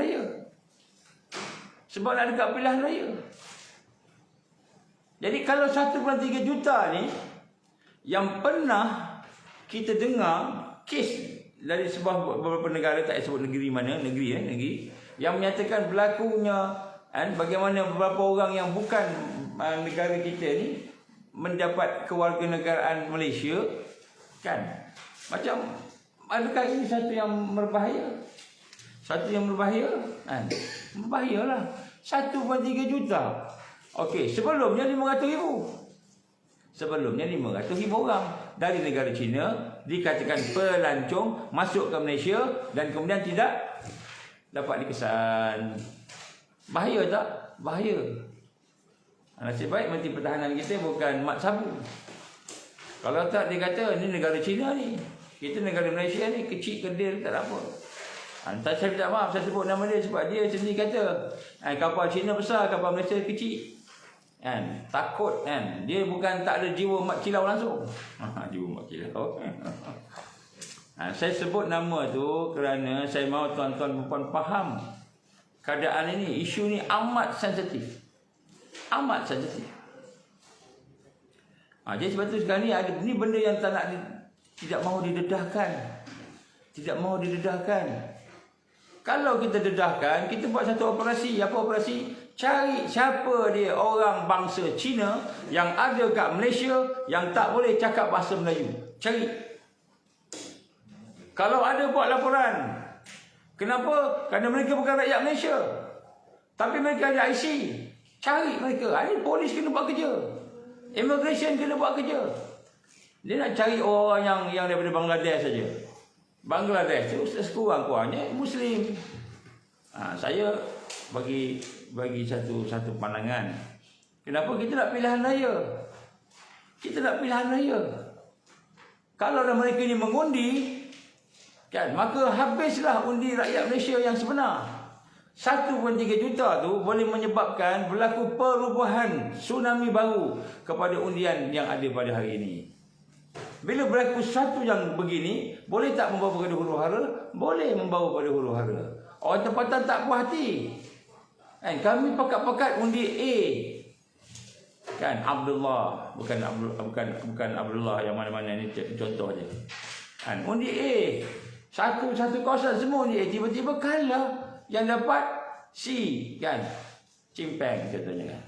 raya. Jadi kalau 1.3 juta ni yang pernah kita dengar kes dari beberapa negara, tak sebut negeri mana, negeri yang menyatakan berlakunya bagaimana beberapa orang yang bukan negara kita ni mendapat kewarganegaraan Malaysia, kan? Macam adakah ini satu yang berbahaya? Membahayalah. 1.3 juta. Okey, sebelumnya 500,000. Sebelumnya 500,000 orang dari negara China dikatakan pelancong masuk ke Malaysia dan kemudian tidak dapat dikesan. Bahaya tak? Bahaya. Nasib baik Menteri Pertahanan kita bukan mat sabu. Kalau tak, dia kata ni negara China ni, kita negara Malaysia ni kecil kedil tak ada apa. Entah, saya minta maaf saya sebut nama dia sebab dia sendiri kata kapal China besar, kapal Malaysia kecil. Kan? Takut kan. Dia bukan tak ada jiwa mak kilau langsung. Jiwa mak kilau. Saya sebut nama tu kerana saya mahu tuan-tuan dan puan faham keadaan ini. Isu ni amat sensitif. Amat sensitif. Jadi sebab tu sekarang ni ada ni benda yang tak nak tidak mahu didedahkan. Tidak mahu didedahkan. Kalau kita dedahkan, kita buat satu operasi. Apa operasi? Cari siapa dia orang bangsa Cina yang ada kat Malaysia yang tak boleh cakap bahasa Melayu. Cari. Kalau ada, buat laporan. Kenapa? Kerana mereka bukan rakyat Malaysia. Tapi mereka ada IC. Cari mereka. Ini polis kena buat kerja. Immigration kena buat kerja. Dia nak cari orang yang daripada Bangladesh saja. Bangladesh tu sekurang-kurangnya Muslim. Saya bagi satu pandangan. Kenapa kita nak pilihan raya? Kita nak pilihan raya. Kalau mereka ni mengundi, kan, maka habislah undi rakyat Malaysia yang sebenar. 1.3 juta tu boleh menyebabkan berlaku perubahan tsunami baru kepada undian yang ada pada hari ini. Bila berlaku satu yang begini, boleh tak membawa kepada huru-hara? Boleh membawa kepada huru-hara. Orang tempatan tak puas hati. Kan, kami pakat-pakat undi A. Kan, Abdullah, bukan Abdullah yang mana-mana ni contoh je. Kan, undi A. Satu kawasan semua undi A, tiba-tiba kalah yang dapat C, kan. Cimpeng contohnya kan.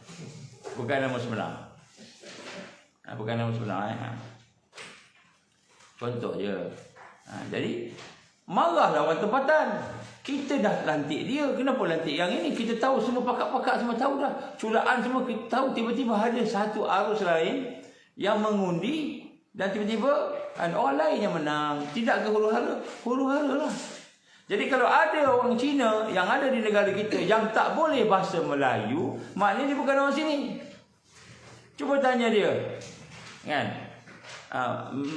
Bukan nama sebenar. Bukan nama sebenar. Contoh je. Jadi marahlah orang tempatan. Kita dah lantik dia. Kenapa lantik yang ini? Kita tahu semua, pakak-pakak semua tahu dah. Culaan semua kita tahu. Tiba-tiba ada satu arus lain yang mengundi dan tiba-tiba orang lain yang menang. Tidak ke huru-hara? Huru-hara lah. Jadi kalau ada orang Cina yang ada di negara kita yang tak boleh bahasa Melayu, maknanya dia bukan orang sini. Cuba tanya dia. Kan?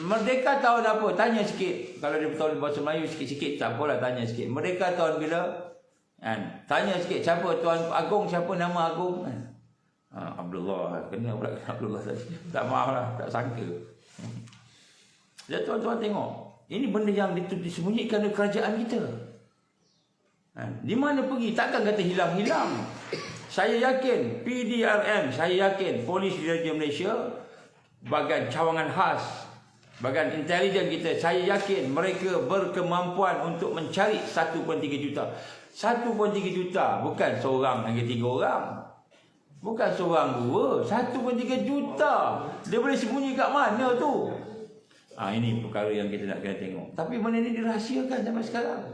Merdeka tahun apa? Tanya sikit. Kalau dia tahu bahasa Melayu sikit-sikit, tak apalah, tanya sikit. Merdeka tahun bila? Kan? Tanya sikit, siapa Tuan Agong, siapa nama Agong? Abdullah. Kena pula Abdullah tadi. Tak maaf lah, tak sangka. Jadi tuan-tuan tengok, ini benda yang disembunyikan oleh kerajaan kita. Di mana pergi? Takkan kata hilang-hilang. Saya yakin PDRM, saya yakin Polis Diraja Malaysia, bahagian cawangan khas, bahagian intelijen kita, saya yakin mereka berkemampuan untuk mencari 1.3 juta. 1.3 juta bukan seorang hingga 3 orang. Bukan seorang dua, 1.3 juta. Dia boleh sembunyi kat mana tu? Ini perkara yang kita nak kena tengok. Tapi benda ni dirahsiakan sampai sekarang.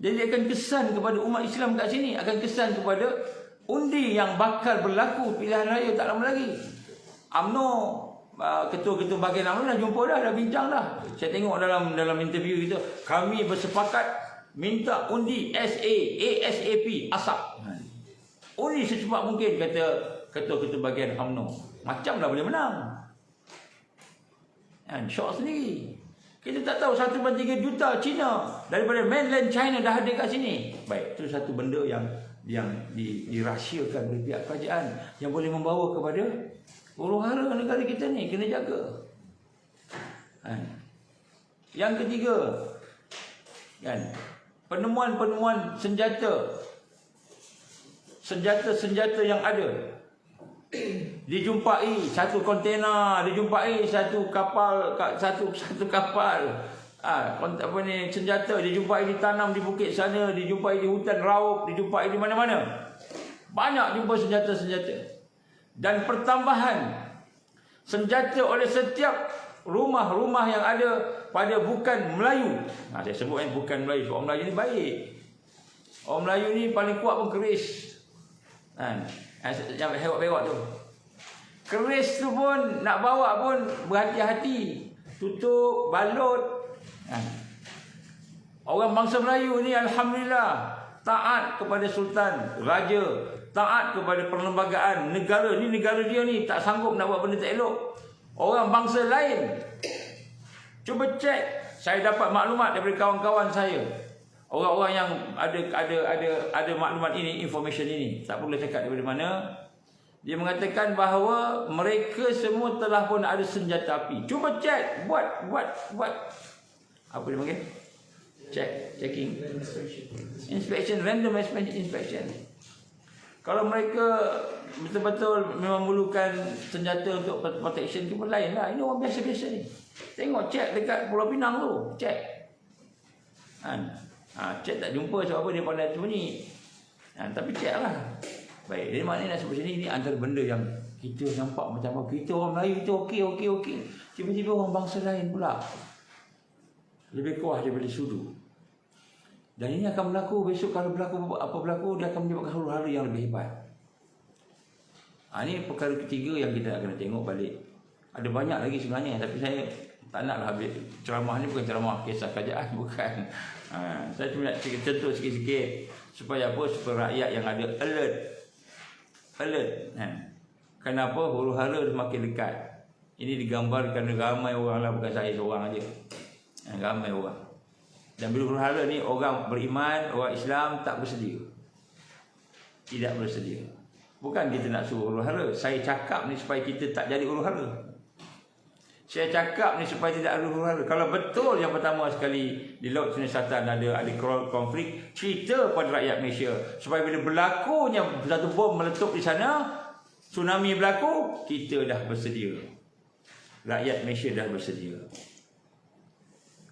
Jadi akan kesan kepada umat Islam kat sini, akan kesan kepada undi yang bakal berlaku pilihan raya tak lama lagi. UMNO, ketua-ketua bahagian UMNO dah jumpa dah bincang dah. Saya tengok dalam interview kita, kami bersepakat minta undi ASAP, asap. Undi secepat mungkin, kata ketua-ketua bahagian UMNO. Macam dah boleh menang. Syok sendiri. Kita tak tahu 1.3 juta Cina daripada mainland China dah ada kat sini. Baik, itu satu benda yang dirahsiakan oleh pihak kerajaan yang boleh membawa kepada huru-hara negara kita ni. Kena jaga. Yang ketiga, kan, penemuan senjata yang ada. Dijumpai satu kontena, dijumpai satu kapal, senjata dijumpai ditanam di bukit sana, dijumpai di hutan raub, dijumpai di mana-mana. Banyak jumpa senjata-senjata. Dan pertambahan senjata oleh setiap rumah-rumah yang ada pada bukan Melayu. Saya sebut bukan Melayu, sebab orang Melayu ni baik. Orang Melayu ni paling kuat pun keris. Yang hewak-hewak tu, keris tu pun nak bawa pun berhati-hati, tutup, balut. Orang bangsa Melayu ni alhamdulillah taat kepada sultan, raja, taat kepada perlembagaan negara. Ni negara dia ni, tak sanggup nak buat benda tak elok. Orang bangsa lain, cuba cek, saya dapat maklumat daripada kawan-kawan saya, orang-orang yang ada maklumat ini, information ini, tak perlu cakap daripada mana. Dia mengatakan bahawa mereka semua telah pun ada senjata api. Cuba cek, buat apa dia panggil? Checking. Inspection, random inspection. Kalau mereka betul-betul memang memerlukan senjata untuk protection, ke lain lah. Ini orang biasa-biasa ni. Tengok, cek dekat Pulau Pinang tu, cek. Cek tak jumpa sebab apa dia pandai sembunyi. Tapi cek lah. Baik, jadi maknanya nak sebut sini, ini antara benda yang kita nampak macam apa. Kita orang Melayu kita okey. Tiba-tiba orang bangsa lain pula lebih kuat daripada sudu. Dan ini akan berlaku besok. Kalau berlaku, dia akan menyebabkan huru-hara yang lebih hebat. Ini perkara ketiga yang kita nak kena tengok balik. Ada banyak lagi sebenarnya, tapi saya tak naklah habis. Ceramah ni bukan ceramah kisah kerajaan, bukan. Saya cuma nak contoh sikit-sikit supaya apa? Supaya rakyat yang ada alert. Kenapa huru-hara semakin dekat? Ini digambarkan ramai orang lah, bukan saya seorang aja. Ramai orang. Dan bila huru-hara ni orang beriman, orang Islam tak bersedia. Tidak bersedia. Bukan kita nak suruh huru-hara. Saya cakap ni supaya kita tak jadi huru-hara. Saya cakap ni supaya tidak ada huru-hara. Kalau betul yang pertama sekali di Laut Cina Selatan ada konflik, cerita pada rakyat Malaysia supaya bila berlakunya satu bom meletup di sana, tsunami berlaku, kita dah bersedia. Rakyat Malaysia dah bersedia.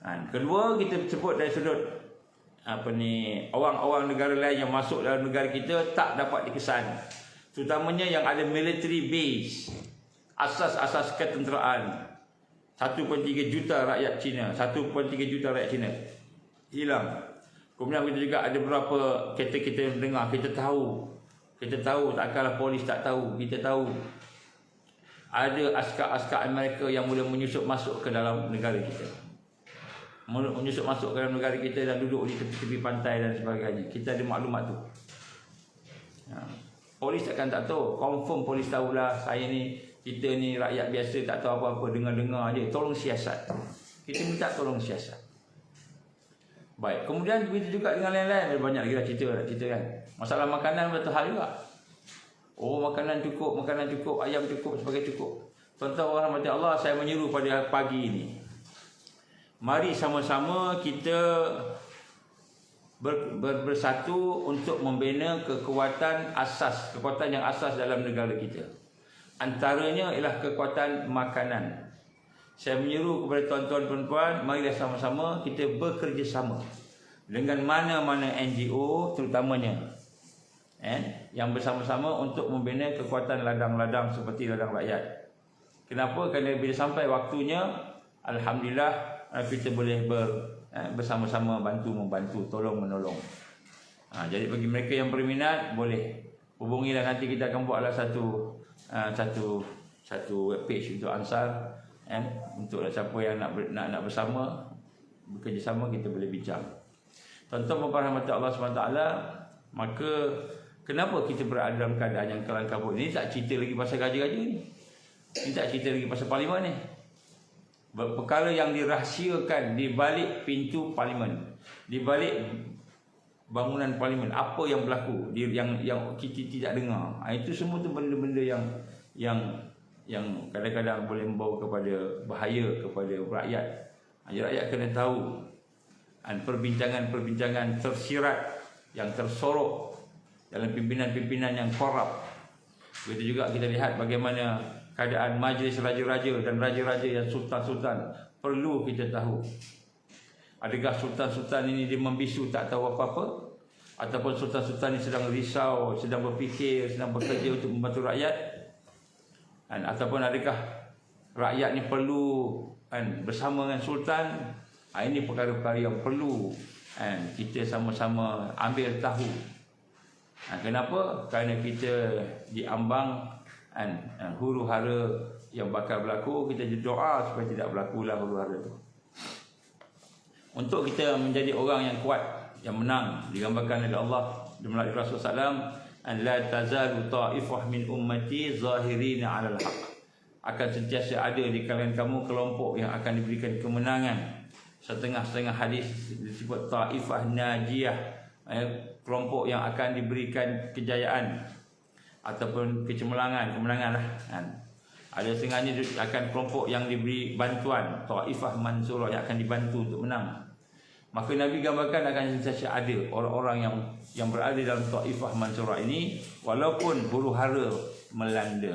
Kedua, kita sebut dari sudut orang-orang negara lain yang masuk dalam negara kita tak dapat dikesan. Terutamanya yang ada military base, asas-asas ketenteraan. 1.3 juta rakyat Cina, 1.3 juta rakyat Cina hilang. Kemudian kita juga ada beberapa kita dengar, kita tahu, takkanlah polis tak tahu, kita tahu ada askar-askar Amerika yang mula menyusup masuk ke dalam negara kita. Menyusup masuk ke dalam negara kita dan duduk di tepi-tepi pantai dan sebagainya. Kita ada maklumat tu. Polis takkan tak tahu. Confirm polis tahulah saya ni, kita ni rakyat biasa tak tahu apa-apa, dengar-dengar je. Tolong siasat. Kita minta tolong siasat. Baik, kemudian begitu juga dengan lain-lain. Ada banyak lagi lah cerita kan. Masalah makanan betul hal juga. Makanan cukup, ayam cukup, sebagainya cukup. Tuan-tuan orang rahmati Allah, saya menyeru pada pagi ini, mari sama-sama kita bersatu untuk membina kekuatan yang asas dalam negara kita. Antaranya ialah kekuatan makanan. Saya menyeru kepada tuan-tuan puan-puan, marilah sama-sama kita bekerjasama dengan mana-mana NGO terutamanya, yang bersama-sama untuk membina kekuatan ladang-ladang seperti ladang rakyat. Kenapa? Kerana bila sampai waktunya, alhamdulillah kita boleh bersama-sama membantu, tolong-menolong. Jadi bagi mereka yang berminat, boleh hubungilah, nanti kita akan buatlah satu web page untuk Ansar, untuk siapa yang nak bersama, bekerjasama, kita boleh bincang. Tuan-tuan rahmat Allah SWT, maka kenapa kita berada dalam keadaan yang kelam kabut ini? Tak cerita lagi pasal gaji-gaji ni. Ini tak cerita lagi pasal parlimen ni. Perkara yang dirahsiakan di balik pintu parlimen, di balik bangunan parlimen, apa yang berlaku, yang kita tidak dengar. Itu semua tu benda-benda yang kadang-kadang boleh membawa kepada bahaya kepada rakyat. Rakyat kena tahu perbincangan-perbincangan tersirat yang tersorok dalam pimpinan-pimpinan yang korup. Begitu juga kita lihat bagaimana keadaan majlis raja-raja dan raja-raja yang sultan-sultan. Perlu kita tahu, adakah sultan-sultan ini dia membisu tak tahu apa-apa, ataupun sultan-sultan ini sedang risau, sedang berfikir, sedang bekerja untuk membantu rakyat, ataupun adakah rakyat ni perlu bersama dengan sultan. Ini perkara-perkara yang perlu kita sama-sama ambil tahu. Kenapa? Kerana kita diambang huru-hara yang bakal berlaku. Kita doa supaya tidak berlakulah huru-hara itu. Untuk kita menjadi orang yang kuat, yang menang, digambarkan oleh Allah melalui Rasulullah SAW, an la tazalu ta'ifah min ummati zahirina 'alal haqq. Akan sentiasa ada di kalangan kamu kelompok yang akan diberikan kemenangan. Setengah-setengah hadis disebut ta'ifah najiyah, kelompok yang akan diberikan kejayaan. ataupun kemenangan lah kan. Ada setengahnya akan kelompok yang diberi bantuan, Taifah Mansurah yang akan dibantu untuk menang. Maka Nabi gambarkan akan sentiasa ada orang-orang yang berada dalam Taifah Mansurah ini, walaupun huru-hara melanda,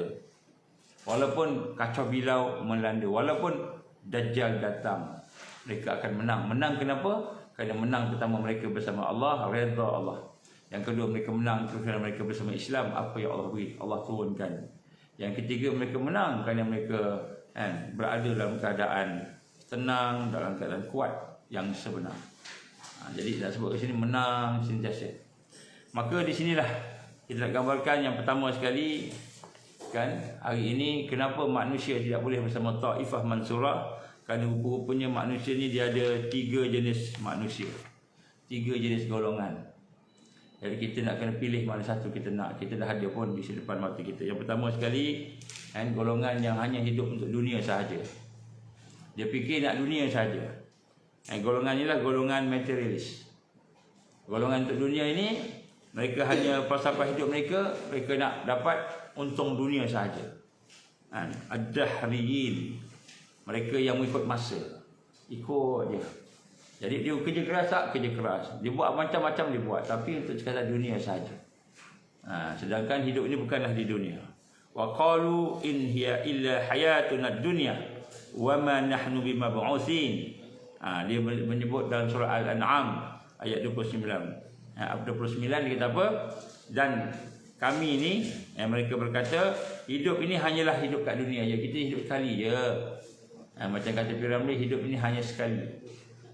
walaupun kacau bilau melanda, walaupun Dajjal datang, mereka akan menang. Menang kenapa? Kerana menang pertama mereka bersama Allah, redha Allah. Yang kedua mereka menang kerana mereka bersama Islam, apa yang Allah beri, Allah turunkan. Yang ketiga mereka menang kerana mereka berada dalam keadaan tenang, dalam keadaan kuat yang sebenar. Jadi nak sebut ke sini menang sentiasa. Maka di sinilah kita nak gambarkan yang pertama sekali kan, hari ini kenapa manusia tidak boleh bersama Taifah Mansurah. Kerana rupa-rupanya manusia ni dia ada 3 jenis manusia, 3 jenis golongan. Jadi kita nak kena pilih mana satu kita nak. Kita dah ada pun di depan mata kita. Yang pertama sekali golongan yang hanya hidup untuk dunia sahaja. Dia fikir nak dunia sahaja. Golongan inilah golongan materialis. Golongan untuk dunia ini, mereka hanya falsafah hidup mereka nak dapat untung dunia sahaja. Ad-dahriyin, mereka yang mengikut masa, ikut je. Jadi dia kerja keras tak? Kerja keras. Dia buat macam-macam dia buat, tapi untuk sekadar dunia sahaja. Sedangkan hidup ini bukanlah di dunia. Wa qalu in hiya illa hayatuna dunya wa ma nahnu bimab'utsin. Dia menyebut dalam surah Al-An'am ayat 29. 29 dia kata apa? Dan kami ni, mereka berkata, hidup ini hanyalah hidup kat dunia je. Kita hidup sekali je. Macam kata Piramli, hidup ini hanya sekali.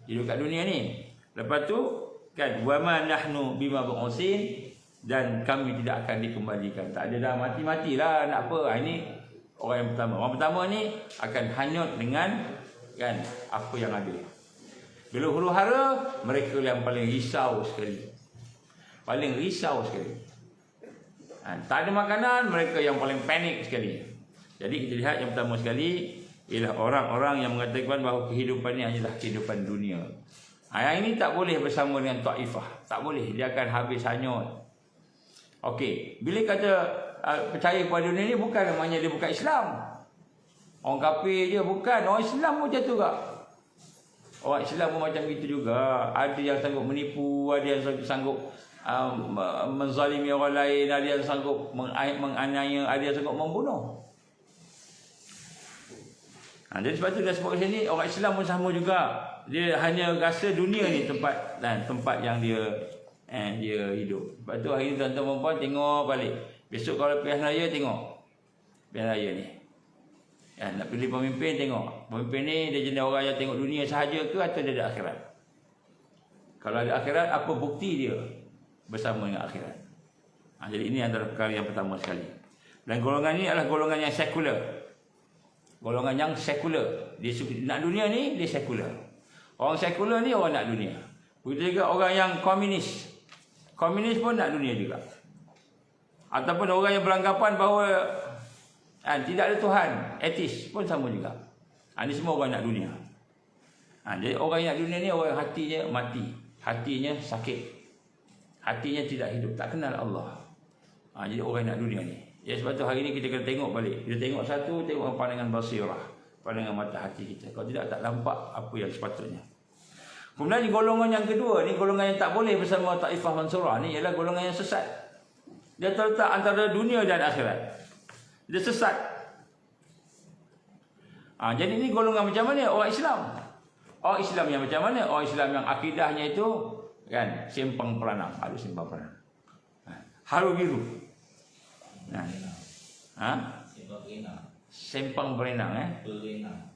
Hidup kat dunia ni. Lepas tu kan, wa ma nahnu bimab'utsin, dan kami tidak akan dikembalikan. Tak ada dah, mati-matilah nak apa. Ini orang yang pertama. Orang pertama ni akan hanyut dengan kan apa yang ada. Bila huru-hara, mereka yang paling risau sekali. Paling risau sekali. Tak ada makanan, mereka yang paling panik sekali. Jadi kita lihat yang pertama sekali ialah orang-orang yang mengatakan bahawa kehidupan ini hanyalah kehidupan dunia. Yang ini tak boleh bersama dengan Taifah. Tak boleh, dia akan habis hanyut. Okey, bila kata percaya pada dunia ni, bukan namanya dia bukan Islam. Orang kafir je, bukan. Orang Islam pun macam tu juga. Orang Islam pun macam itu juga. Ada yang sanggup menipu, ada yang sanggup menzalimi orang lain, ada yang sanggup menganiaya, ada yang sanggup membunuh. Jadi sebab tu dah sebut ke sini, orang Islam pun sama juga. Dia hanya rasa dunia ni tempat yang dia hidup. Sebab tu hari ni tuan-tuan perempuan tengok balik. Besok kalau pilihan raya tengok pilihan raya ni. Nak pilih pemimpin, tengok pemimpin ni dia jenis orang yang tengok dunia sahaja ke atau dia ada akhirat. Kalau ada akhirat, apa bukti dia bersama dengan akhirat. Jadi ini antara perkara yang pertama sekali. Dan golongan ini adalah golongan yang sekular. Golongan yang sekular. Dia nak dunia ni, dia sekular. Orang sekular ni orang nak dunia. Begitu juga orang yang komunis. Komunis pun nak dunia juga. Ataupun orang yang beranggapan bahawa tidak ada Tuhan, etis pun sama juga. Ini semua orang nak dunia. Jadi orang yang nak dunia ni orang yang hatinya mati, hatinya sakit, hatinya tidak hidup, tak kenal Allah. Jadi orang yang nak dunia ni. Ya, sebab tu hari ni kita kena tengok balik. Kita tengok satu, tengok pandangan basirah, pandangan mata hati kita. Kalau tidak, tak nampak apa yang sepatutnya. Kemudian golongan yang kedua ni, golongan yang tak boleh bersama Taifah Mansurah ni ialah golongan yang sesat. Dia terletak antara dunia dan akhirat. Dia sesat. Jadi ini golongan macam mana? Orang Islam. Orang Islam yang macam mana? Orang Islam yang akidahnya itu kan simpang peranang. Ada simpang peranang. Haru biru. Simpang perenang.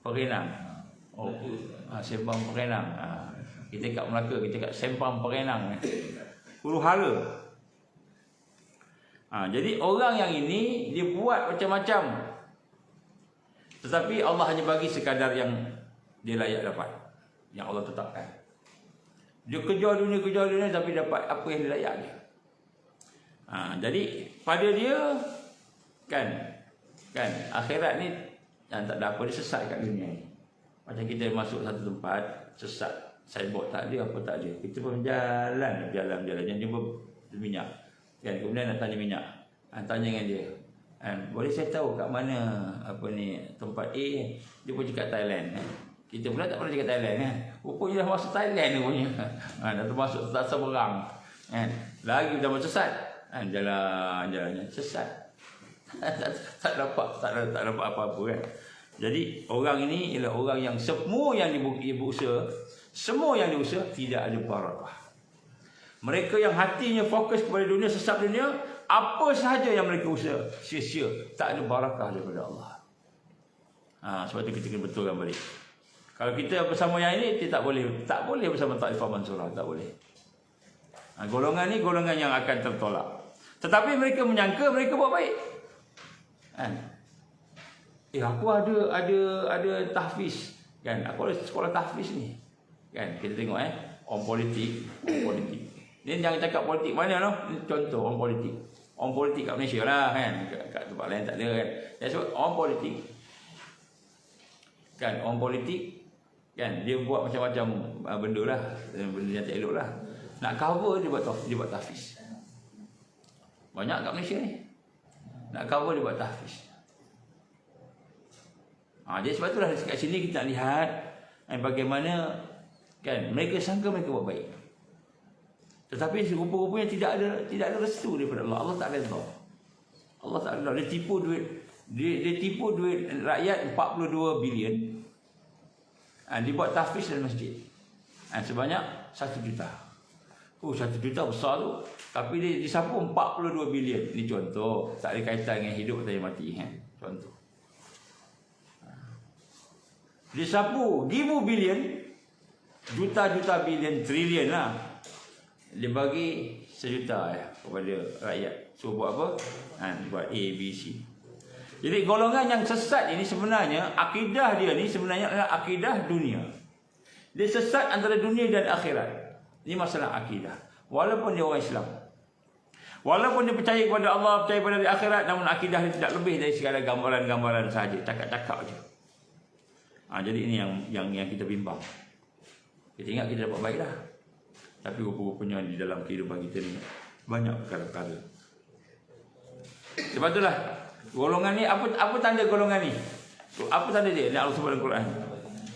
Perenang. Oh, simpang perenang. Kita kat Melaka, kita kat simpang perenang. Huru-hara. Jadi orang yang ini dia buat macam-macam, tetapi Allah hanya bagi sekadar yang dia layak dapat, yang Allah tetapkan. Dia kejar dunia tapi dapat apa yang dia layak dia. Jadi pada dia kan akhirat ni yang tak ada apa, dia sesat kat dunia ni. Macam kita masuk satu tempat sesat, signboard tak ada, apa tak ada, kita pun jalan yang jumpa minyak. Kemudian nak tanya minyak, Tanya dengan dia. Boleh saya tahu kat mana tempat A? Dia pun cakap Thailand. Kita pula tak pernah cakap Thailand kan. Rupanya dah masuk Thailand rupanya. Dah termasuk tak seberang. Lagi dah masuk sesat. Jalan sesat. tak dapat apa-apa kan. Jadi orang ini ialah orang yang semua yang diusaha, tidak ada barakah. Mereka yang hatinya fokus kepada dunia, sesat dunia, apa sahaja yang mereka usaha sia-sia, tak ada barakah daripada Allah. Sebab tu kita kena betulkan balik. Kalau kita bersama yang ini, kita tak boleh bersama Taifah Mansurah, tak boleh. Golongan ni golongan yang akan tertolak. Tetapi mereka menyangka mereka buat baik. Aku ada tahfiz kan, aku ada sekolah tahfiz ni kan. Kita tengok orang politik. Ni jangan cakap politik mana noh. Contoh orang politik kat Malaysia lah kan, kat tempat lain tak ada kan. Dia sebut orang politik kan, dia buat macam-macam benda lah, benda yang tak elok lah. Nak cover dia buat tahfiz. Banyak kat Malaysia ni nak cover dia buat tahfiz. Jadi sebab itulah kat sini kita nak lihat bagaimana kan mereka sangka mereka buat baik. Tetapi rupa-rupanya tidak ada restu daripada Allah. Allah tak redha. Allah tak redha. Dia tipu duit rakyat 42 bilion. Dia buat tahfiz dalam masjid. Sebanyak 1 juta. 1 juta besar tu. Tapi dia disapu 42 bilion. Ini contoh. Tak ada kaitan dengan hidup atau mati. Contoh. Disapu ribu bilion, juta-juta bilion, trilion lah. Dia bagi 1 juta kepada rakyat. So buat apa? Buat A, B, C. Jadi golongan yang sesat ini sebenarnya akidah dia ni sebenarnya adalah akidah dunia. Dia sesat antara dunia dan akhirat. Ini masalah akidah. Walaupun dia orang Islam, walaupun dia percaya kepada Allah, percaya pada akhirat, namun akidah dia tidak lebih dari segala gambaran-gambaran sahaja, cakap-cakap je. Jadi ini yang kita bimbang. Kita ingat kita dapat baik dah, tapi rupa-rupanya di dalam kehidupan kita ni banyak perkara-perkara. Sebab itulah golongan ni, apa tanda golongan ni? Apa tanda dia? Allah sebut dalam Quran.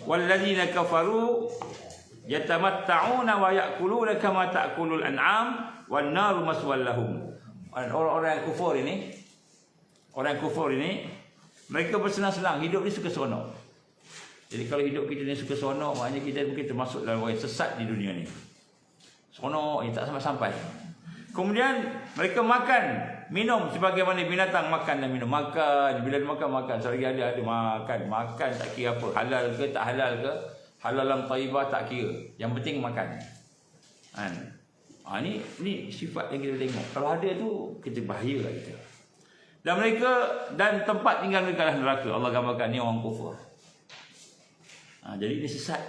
Walladzina kafaru yatamatta'una wa ya'kuluna kama ta'kulul an'am wan naru maswal lahum. Orang-orang yang kufur ini, mereka bersenang-senang, hidup ni suka seronok. Jadi kalau hidup kita ni suka seronok, maknanya kita mungkin termasuk dalam orang yang sesat di dunia ni. Seronok, tak sampai-sampai. Kemudian mereka makan, minum sebagaimana binatang makan dan minum. Makan, bila makan. Selagi ada makan tak kira apa, halal ke tak halal ke, halalan taibah tak kira. Yang penting makan. Ni sifat yang kita tengok. Kalau ada tu, kita bahaya lah kita. Dan tempat tinggal mereka adalah neraka. Allah gambarkan ni orang kufur. Jadi dia sesat.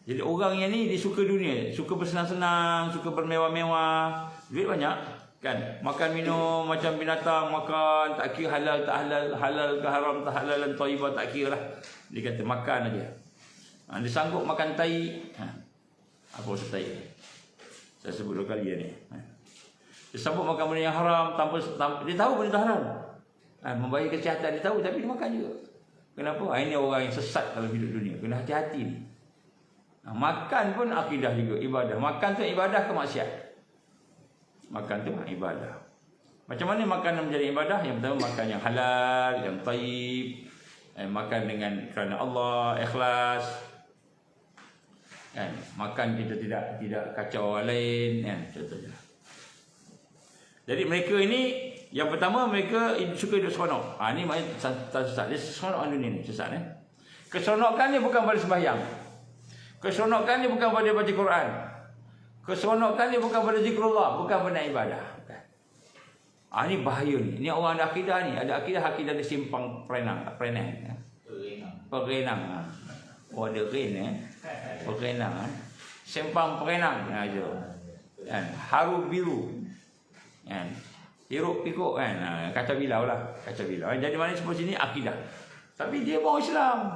Jadi orang yang ni dia suka dunia, suka bersenang-senang, suka bermewah-mewah, duit banyak kan, makan minum macam binatang makan, tak kira halal tak halal, halal ke haram tak halal dan thayyibah tak kira lah. Dia kata makan aja. Dia sanggup makan tai. Apa maksud tai? Saya sebut 2 kali ni. Dia sanggup makan benda yang haram tanpa dia tahu benda itu haram. Membahayakan kesihatan dia tahu, tapi dia makan juga. Kenapa? Ini orang yang sesat dalam hidup dunia. Kena hati-hati ni. Makan pun akidah juga, ibadah. Makan tu ibadah ke maksiat? Makan tu ibadah. Macam mana makanan menjadi ibadah? Yang pertama makan yang halal, yang taib, makan dengan kerana Allah, ikhlas. Makan kita tidak kacau orang lain, contohnya. Jadi mereka ini, yang pertama mereka suka hidup seronok. Ini maknanya sesat. Dia seronok dunia ni, sesat. Keseronokan dia bukan pada sembahyang. Keseronokan dia bukan pada baca Quran. Keseronokan dia bukan pada zikrullah, bukan pada ibadah. Ini bahaya ni. Ini orang ada akidah ni. Ada akidah dia simpang perenang. Perenang. Oh ada ren perenang. Simpang perenang aja. Haru biru. Hiruk pikuk kacau bilau lah. Jadi mana semua sini akidah. Tapi dia bawa Islam.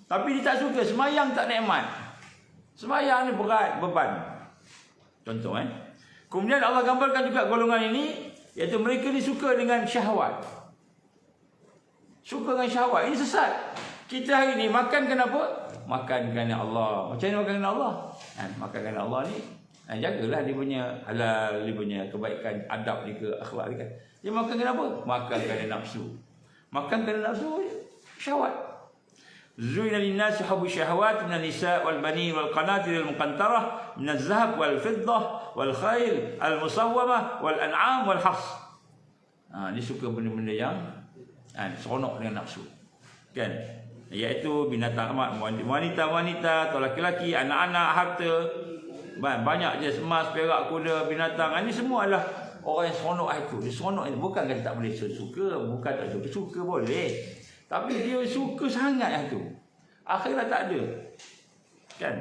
Tapi dia tak suka semayang, tak nikmat. Semayang ni berat, beban. Contoh Kemudian Allah gambarkan juga golongan ini Iaitu mereka ni suka dengan syahwat. Suka dengan syahwat. Ini sesat. Kita hari ni makan kenapa? Makan kerana Allah. Macam mana makan kerana Allah? Makan kerana Allah ni, jagalah dia punya halal, dia punya kebaikan, adab dia ke, akhlak dia kan. Dia makan kenapa? Makan kerana nafsu. Makan kerana nafsu, syahwat. Zuyina linnasi hubbu syahawat minan nisa' wal bani wal qanatir al muqantarah min az-zahab wal fiddah wal khail al musawwamah wal an'am wal hars. Dia suka benda-benda yang seronok dengan nafsu. Kan? Iaitu binatang, wanita-wanita atau laki-laki, anak-anak, harta, banyak je, emas, perak, kuda, binatang. Ini semua adalah orang yang seronok itu. Dia seronok itu. Bukan kata tak boleh suka, bukan tak suka. Suka boleh. Tapi dia suka sangat itu. Akhirat tak ada. Kan?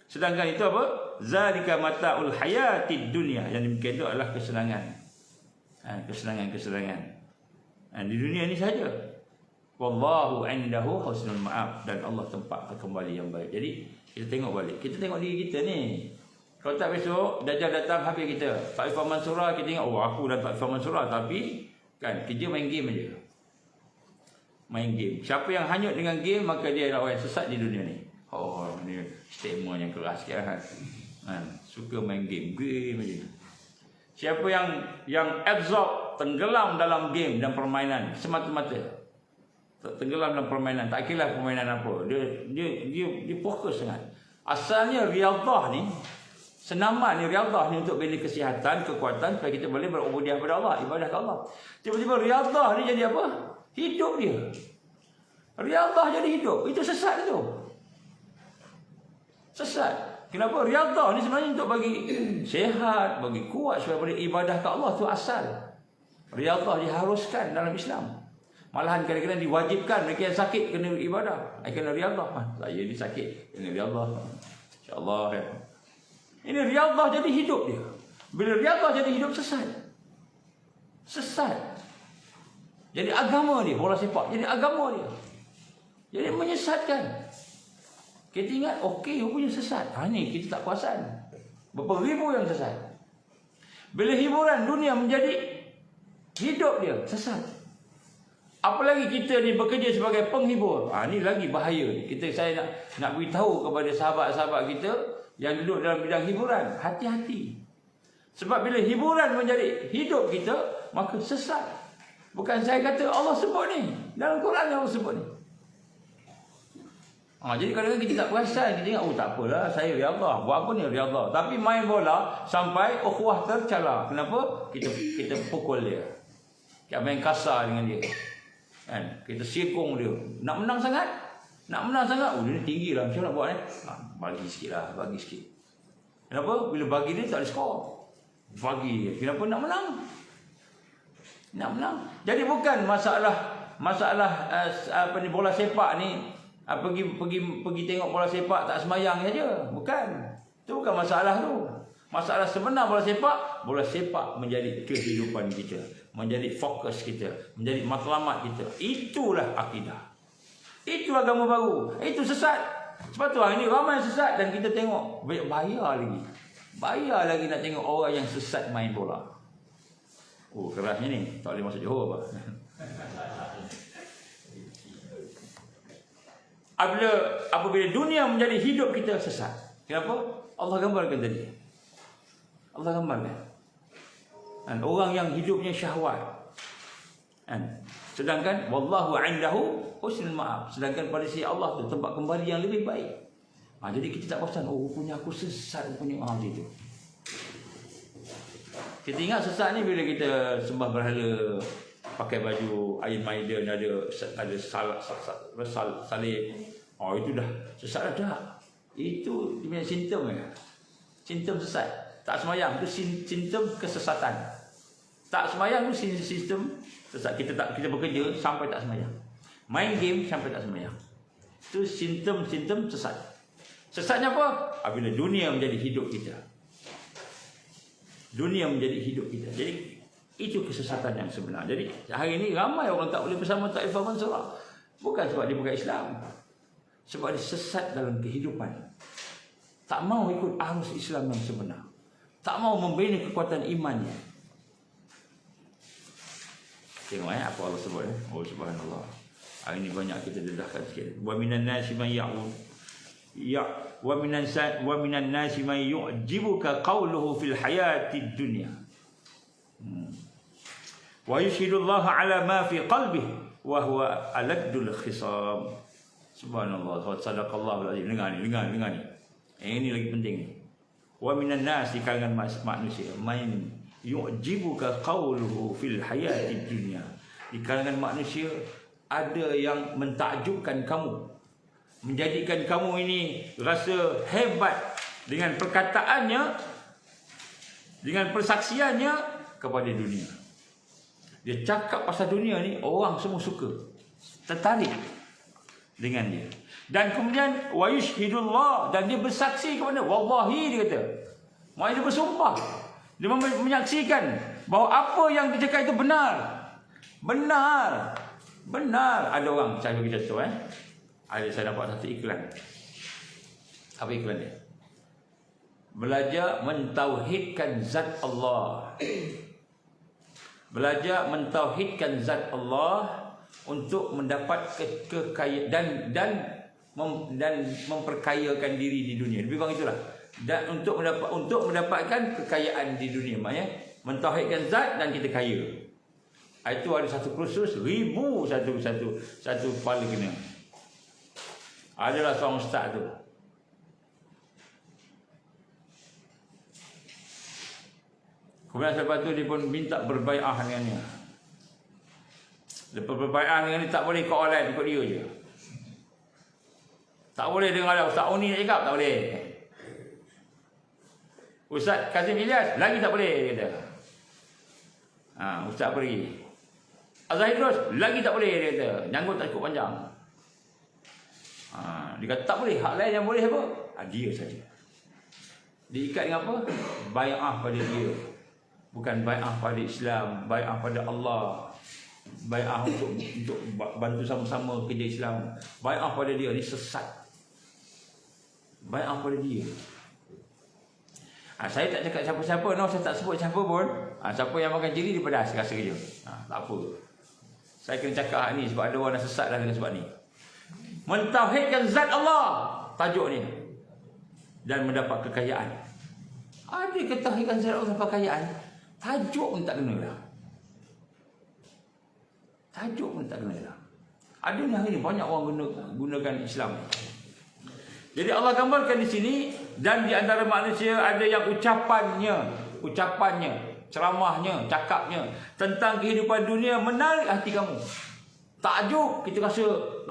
Sedangkan itu apa? Zalika mata'ul hayatid dunia. Yang demikian itu adalah kesenangan. Kesenangan. Di dunia ini saja. Wallahu indahu husnul ma'ab. Dan Allah tempat kembali yang baik. Jadi kita tengok balik. Kita tengok diri kita ni. Kalau tak besok Dajjal datang habis kita. Taifah Mansurah kita tengok, aku dah Taifah Mansurah, tapi kan kerja main game aja. Main game. Siapa yang hanyut dengan game, maka dia adalah orang yang sesat di dunia ni. Ni statement yang keras sikit kan. Suka main game aja. Siapa yang absorb, tenggelam dalam game dan permainan semata-mata. Tenggelam dalam permainan, tak kira permainan apa. Dia fokus sangat. Asalnya riyadhah ni, senaman ni riyadhah ni untuk bina kesihatan, kekuatan supaya kita boleh berubudiah kepada Allah, ibadah kepada Allah. Tiba-tiba riyadhah ni jadi apa? Hidup dia. Riyadhah jadi hidup. Itu sesat itu. Sesat. Kenapa? Riyadhah ni sebenarnya untuk bagi sihat, bagi kuat supaya boleh ibadah kepada Allah, tu asal. Riyadhah diharuskan dalam Islam. Malahan kadang-kadang diwajibkan mereka yang sakit kena ibadah. Kena riyadhah. Saya ni sakit, kena riyadhah. InsyaAllah ya. Ini riyadhah jadi hidup dia. Bila riyadhah jadi hidup, sesat. Sesat. Jadi agama dia, bola sepak. Jadi agama dia. Jadi menyesatkan. Kita ingat, okey, rupanya sesat. Ni kita tak perasan. Berapa ribu yang sesat. Bila hiburan dunia menjadi hidup dia, sesat. Apalagi kita ni bekerja sebagai penghibur. Ni lagi bahaya. Saya nak beritahu kepada sahabat-sahabat kita yang duduk dalam bidang hiburan, hati-hati. Sebab bila hiburan menjadi hidup kita, maka sesat. Bukan saya kata, Allah sebut ni. Dalam Quran Allah sebut ni. Jadi kadang-kadang kita tak perasan. Kita ingat, tak apalah, saya riyadhah. Buat apa ni riyadhah? Tapi main bola sampai ukhuwah tercela. Kenapa? Kita pukul dia. Kita main kasar dengan dia. Kita sikung dia. Nak menang sangat? Dia ni tinggi lah. Macam nak buat ni? Bagi sikit lah. Bagi sikit. Kenapa? Bila bagi dia tak ada skor. Bagi dia. Kenapa nak menang? Nak menang. Jadi bukan masalah bola sepak ni, pergi tengok bola sepak tak semayang saja. Bukan. Itu bukan masalah tu. Masalah sebenar bola sepak menjadi kehidupan kita, menjadi fokus kita, menjadi matlamat kita. Itulah akidah. Itu agama baru. Itu sesat. Sebab tu hari ni ramai sesat dan kita tengok bayar lagi. Bayar lagi nak tengok orang yang sesat main bola. Kerasnya ni. Tak boleh masuk Johor apa. Apabila dunia menjadi hidup kita, sesat. Kenapa? Allah gambarkan tadi. Allah gambarkan. Orang yang hidupnya syahwat. Sedangkan wallahu indahu husnul ma'ab. Sedangkan pada sisi Allah tu tempat kembali yang lebih baik. Jadi kita tak perasan, rupanya aku sesat, rupanya gitu. Kita ingat sesat ni bila kita sembah berhala, pakai baju Iron Maiden, ada salib. Itu dah sesat dah. Itu dia punya simptom ya. Simptom sesat. Tak semayang tu simptom kesesatan. Tak semayang tu sistem sesat. Kita bekerja sampai tak semayang. Main game sampai tak semayang. Itu simptom sesat. Sesatnya apa? Apabila dunia menjadi hidup kita. Dunia menjadi hidup kita. Jadi itu kesesatan yang sebenar. Jadi hari ini ramai orang tak boleh bersama Taifah Mansurah. Bukan sebab dia bukan Islam. Sebab dia sesat dalam kehidupan. Tak mau ikut arus Islam yang sebenar. Tak mau membina kekuatan imannya. Tengok apa Allah sebut. Oh subhanallah. Hari ni banyak kita dedahkan sikit. Wa minan nasi man ya'ud ya wa minan nasi man yu'jibuka qawluhu fil hayatid dunya. Wa yashhadu Allah ala ma fi qalbihi wa huwa aladul khisam. Subhanallah. Sadaqallahul azim. Dengar ni. Ini lagi penting ni. Wa minan nas, di kalangan manusia, man yu'jibuka qawluhu fil hayatid dunya. Di kalangan manusia ada yang mentakjubkan kamu, menjadikan kamu ini rasa hebat dengan perkataannya, dengan persaksiannya kepada dunia. Dia cakap pasal dunia ni, orang semua suka, tertarik dengan dia. Dan kemudian wa yushhidullah, dan dia bersaksi kepada wallahi, dia kata. Maksudnya dia bersumpah. Dia menyaksikan bahawa apa yang dia cakap itu benar. Benar. Ada orang, saya bagi contoh saya dapat satu iklan. Apa iklan dia? Belajar mentauhidkan zat Allah. Belajar mentauhidkan zat Allah untuk mendapat kekayaan dan memperkayakan diri di dunia. Lebih kurang itulah. Dan untuk mendapatkan kekayaan di dunia, maknanya mentauhidkan zat dan kita kaya. Itu ada satu kursus 1000 satu kepala kena. Adalah seorang ustaz tu. Kemudian selepas tu dia pun minta berbai'ah dengannya. Lepas berbai'ah dengan dia, tak boleh ikut orang lain, ikut dia je. Tak boleh dengar Ustaz Oni nak cakap, tak boleh. Ustaz Kazim Ilyas, lagi tak boleh, dia kata. Ustaz pergi. Azhar Idrus, lagi tak boleh, dia kata. Janggut tak cukup panjang. Dia kata tak boleh, hak lain yang boleh apa? Dia saja. Diikat dengan apa? Bai'ah pada dia. Bukan bai'ah pada Islam, bai'ah pada Allah. Bai'ah untuk bantu sama-sama kerja Islam. Bai'ah pada dia, ni sesat. Bai'ah pada dia. Saya tak cakap siapa-siapa, saya tak sebut siapa pun. Siapa yang makan ciri daripada rasa kerja. Tak apa. Saya kena cakap ni sebab ada orang dah sesat dah dengan sebab ni. Mentauhidkan zat Allah, tajuk ni. Dan mendapat kekayaan. Ada ketauhidkan zat Allah dapat kekayaan. Tajuk pun tak kena lah. Tajuk pun tak kena lah. Ada ni hari ni banyak orang gunakan Islam. Jadi Allah gambarkan di sini, dan di antara manusia ada yang ucapannya, ceramahnya, cakapnya tentang kehidupan dunia menarik hati kamu. Takjub, kita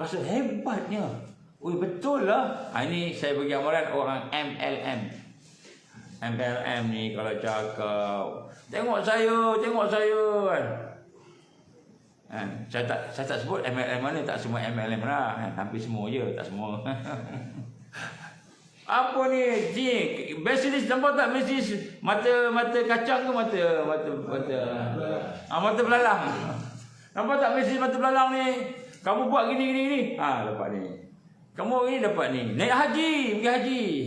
rasa hebatnya. Oi, betul lah. Ini saya bagi amaran orang MLM. MLM ni kalau cakap, tengok saya kan. Saya tak sebut MLM mana, tak semua MLM lah kan. Hampir semua je, tak semua. Apa ni? Mercedes, nampak tak Mercedes? Mata kacang ke mata belalang? Nampak tak Mercedes mata belalang ni? Kamu buat gini. Dapat ni. Kamu ini dapat ni. Naik haji, pergi haji.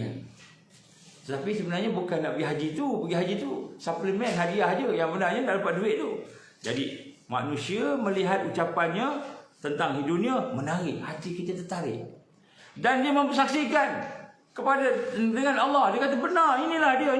Tapi sebenarnya bukan nak pergi haji tu, suplemen hadiah aja. Yang benarnya dah dapat duit tu. Jadi manusia melihat ucapannya tentang dunia menarik, hati kita tertarik. Dan dia mempersaksikan dengan Allah. Dia kata benar, inilah dia.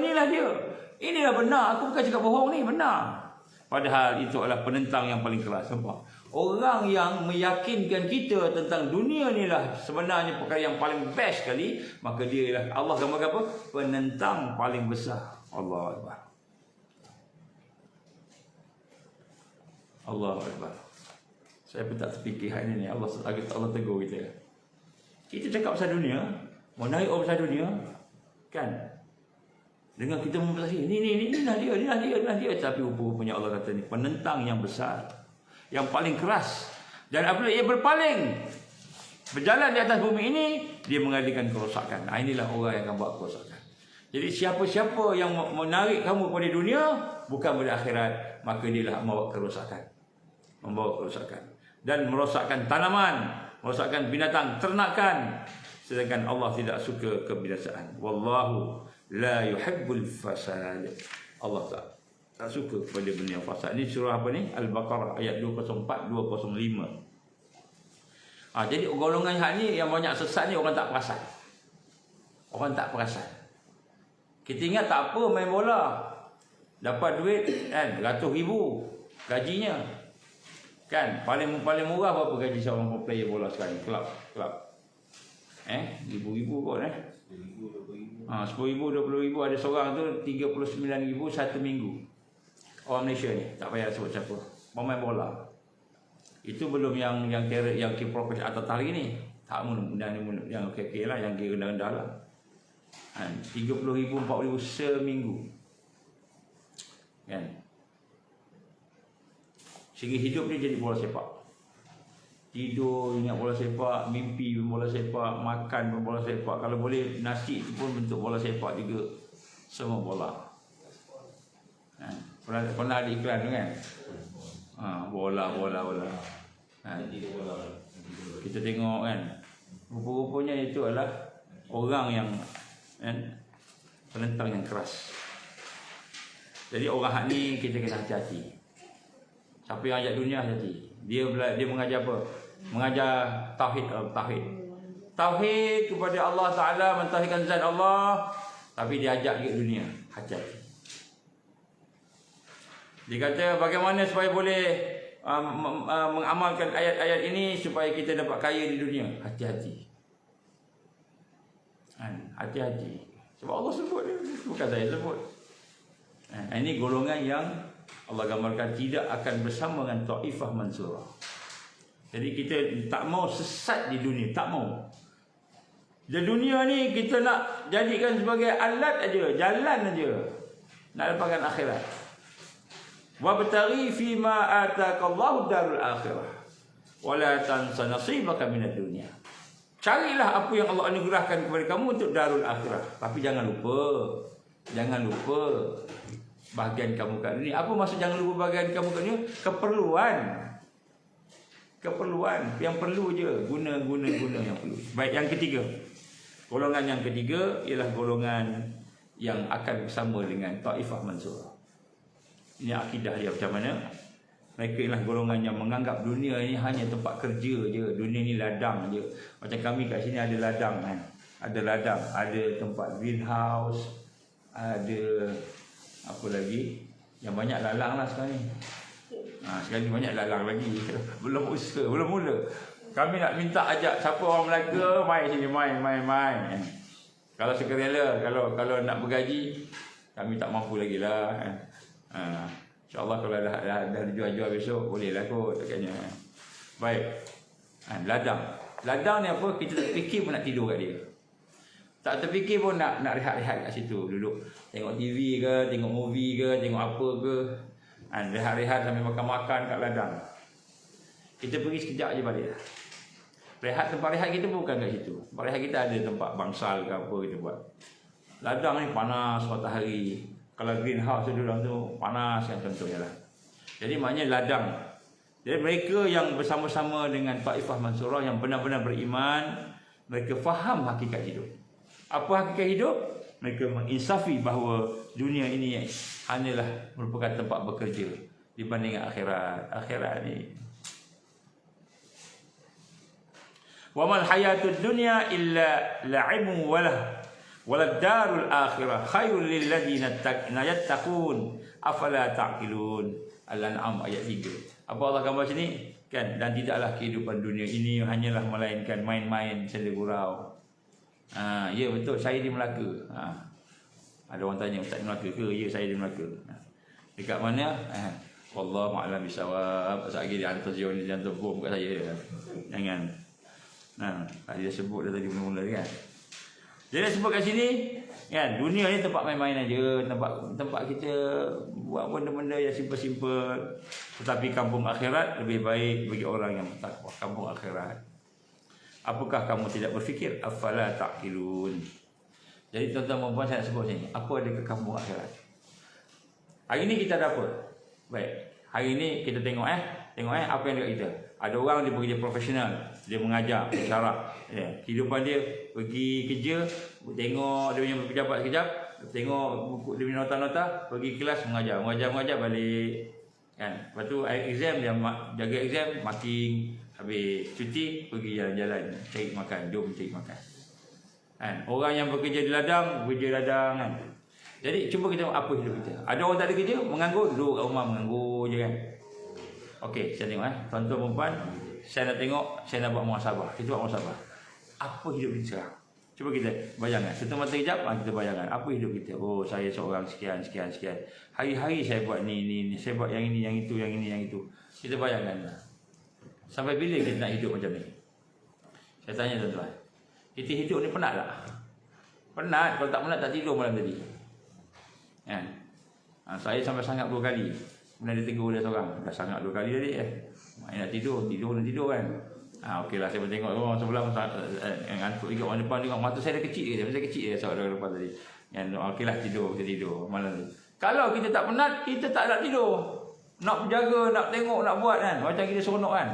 Inilah benar, aku bukan cakap bohong ni, benar. Padahal itu adalah penentang yang paling keras. Nampak? Orang yang meyakinkan kita tentang dunia inilah sebenarnya perkara yang paling best sekali, maka dia ialah Allah gambarkan apa? Penentang paling besar. Allah Akbar. Allah Akbar. Saya pun tak terfikir hari ni Allah tegur kita. Kita cakap pasal dunia, mau naik orang pasal dunia, kan? Dengan kita mempersaksikan, inilah dia. Tapi rupanya Allah kata ni penentang yang besar, yang paling keras. Dan apabila ia berpaling, berjalan di atas bumi ini, dia mengadakan kerosakan. Inilah orang yang akan buat kerosakan. Jadi siapa-siapa yang menarik kamu pada dunia, bukan pada akhirat, maka dialah membawa kerosakan. Dan merosakkan tanaman, merosakkan binatang, ternakan. Sedangkan Allah tidak suka kebinasaan. Wallahu la yuhibbul fasad. Allah tak tak suka kepada benda yang fasad. Ni surah apa ni? Al-Baqarah ayat 204, 205. Jadi golongan hak ni yang banyak sesat ni orang tak perasan. Orang tak perasan. Kita ingat tak apa main bola. Dapat duit kan, ratus ribu gajinya. Kan, paling murah berapa gaji seorang player bola sekarang? Kelab. Ribu-ribu kot 10,000, 20,000 ada seorang tu 39,000 satu minggu. Orang Malaysia ni, tak payah sebut siapa. Pemain bola. Itu belum yang kira profesional atas hari ni. Tak yang okey lah, yang kira rendah-rendah lah. 30,000, 40,000 seminggu. Kan? Sehingga hidup dia jadi bola sepak. Tidur ingat bola sepak, mimpi bola sepak, makan bola sepak. Kalau boleh nasi pun bentuk bola sepak juga. Semua bola. Pernah ada iklan tu kan? Bola. Kita tengok kan, rupa-rupanya itu adalah orang yang penentang yang keras. Jadi orang hak ni kita kena hati-hati. Siapa yang ajak dunia, hati-hati. Dia mengajar apa? Mengajar tauhid. Tauhid kepada Allah Ta'ala, mentauhidkan zat Allah. Tapi dia ajak juga dunia, hati-hati. Dia kata bagaimana supaya boleh mengamalkan ayat-ayat ini supaya kita dapat kaya di dunia. Hati-hati. Hati-hati. Sebab Allah sebut dia, bukan saya sebut. Ini golongan yang Allah gambarkan tidak akan bersama dengan Taifah Mansurah. Jadi kita tak mau sesat di dunia, tak mau. Di dunia ni kita nak jadikan sebagai alat aja, jalan aja nak dapatkan akhirat. Wabtaghi fima ataqallahu darul akhirah wala tansa nasibaka minad dunya. Carilah apa yang Allah anugerahkan kepada kamu untuk darul akhirah, tapi jangan lupa bahagian kamu kat dunia. Apa maksud jangan lupa bahagian kamu kat dunia? Keperluan yang perlu je, guna yang perlu. Baik, yang ketiga. Golongan yang ketiga ialah golongan yang akan bersama dengan Taifah Mansurah. Ini akidah dia macam mana? Mereka ialah golongan yang menganggap dunia ini hanya tempat kerja je. Dunia ni ladang je. Macam kami kat sini ada ladang kan. Ada ladang, ada tempat greenhouse, ada apa lagi? Yang banyak lalang lah sekarang ni. Sekarang ni banyak lalang lagi. Belum usaha, belum mula. Kami nak minta ajak siapa orang Melaka, main sini, main. Kalau sukarela, kalau nak bergaji, kami tak mampu lagi lah. InsyaAllah kalau dah dijual-jual besok, bolehlah kot agaknya. Baik. Ladang ni apa? Kita tak fikir pun nak tidur kat dia. Tak terfikir pun nak rehat-rehat kat situ. Duduk tengok TV ke, tengok movie ke, tengok apa ke. Rehat-rehat sambil makan-makan kat ladang. Kita pergi sekejap je balik lah. Tempat rehat kita bukan kat situ. Tempat rehat kita ada tempat bangsal ke apa kita buat. Ladang ni panas matahari. Kalau greenhouse tu dalam tu panas kan contohnya lah. Jadi maknanya ladang. Jadi mereka yang bersama-sama dengan Taifah Mansurah yang benar-benar beriman, mereka faham hakikat hidup. Apa hakikat hidup? Mereka menginsafi bahawa dunia ini hanyalah merupakan tempat bekerja dibanding akhirat. Akhirat ni wa mal hayatud dunya illa la'ibun walad darul akhirah khairul lil ladzina yattaqun afala ta'qilun. Al-An'am ayat 3. Apa Allah gambar sini? Kan, dan tidaklah kehidupan dunia ini hanyalah melainkan main-main senda gurau. Ya betul, saya di Melaka. Ada orang tanya, Ustaz di Melaka ke? Ya, saya di Melaka. Dekat mana? Wallahu a'lam bisawab. Sekali dia hantar zion ni jangan bom kat saya. Jangan. Dia sebut dah tadi mula-mula kan. Jadi sebut kat sini kan, dunia ni tempat main-main aja, tempat kita buat benda-benda yang simple-simple. Tetapi kampung akhirat lebih baik bagi orang yang bertakwa. Kampung akhirat. Apakah kamu tidak berfikir? Afala ta'qilun. Jadi tuan-tuan dan puan, saya nak sebut sini, apa ada ke kampung akhirat? Hari ni kita ada apa? Baik. Hari ni kita tengok apa yang dekat kita. Ada orang dia bekerja profesional, dia mengajar, bicara. Kehidupan dia pergi kerja, tengok dia punya pejabat sekejap, tengok buku dia punya nota-nota, pergi kelas mengajar balik kan. Lepas tu exam dia jaga exam, marking, habis cuti pergi jalan-jalan cari makan, jom cari makan kan. Orang yang bekerja di ladang kan. Jadi cuba kita tengok apa hidup kita. Ada orang tak ada kerja, menganggur, duduk kat rumah menganggur je kan. Okey, saya tengok tuan-tuan perempuan, saya nak tengok, saya nak buat muhasabah. Kita buat muhasabah. Apa hidup kita sekarang? Cuba kita bayangkan. Satu mata kejap, kita bayangkan apa hidup kita. Oh, saya seorang sekian. Hari-hari saya buat ni, saya buat yang ini, yang itu. Kita bayangkan. Sampai bila kita nak hidup macam ni? Saya tanya tuan-tuan. Kita hidup ni penat tak? Penat. Kalau tak penat, tak tidur malam tadi. Kan? Saya sampai sangat 2 kali. Kemudian dia tegur dia seorang. Dah sangat 2 kali tadi nak tidur kan. Okeylah, saya pun tengok orang sebelah ngantuk juga, orang depan tengok mata saya dah kecil je. Saya kecil je seorang depan tadi. Okeylah, kita tidur malam ni. Kalau kita tak penat, kita tak nak tidur. Nak berjaga, nak tengok, nak buat kan. Macam kita seronok kan.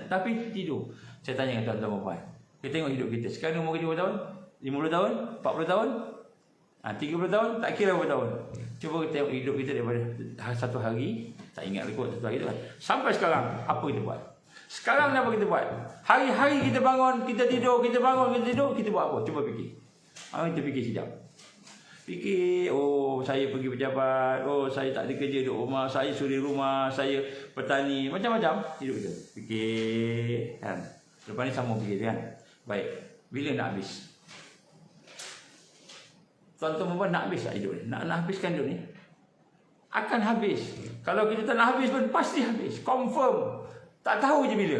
Tapi tidur. Saya tanya dengan tuan-tuan perempuan. Kita tengok hidup kita. Sekarang umur kita berapa tahun? 50 tahun? 40 tahun? 30 tahun? Tak kira berapa tahun. Cuba kita tengok hidup kita daripada satu hari. Tak ingat rekod satu hari tu kan. Sampai sekarang, apa kita buat? Sekarang apa kita buat? Hari-hari kita bangun, kita tidur, kita buat apa? Cuba fikir. Kita fikir sekejap. Fikir, saya pergi pejabat, saya tak ada kerja duduk rumah, saya suri rumah, saya petani, macam-macam hidup kita. Fikir kan. Lepas ni sama fikir kan. Baik, bila nak habis? Tuan-tuan perempuan nak habis tak hidup ni? Nak habiskan hidup ni? Akan habis. Kalau kita tak nak habis pun pasti habis. Confirm. Tak tahu je bila.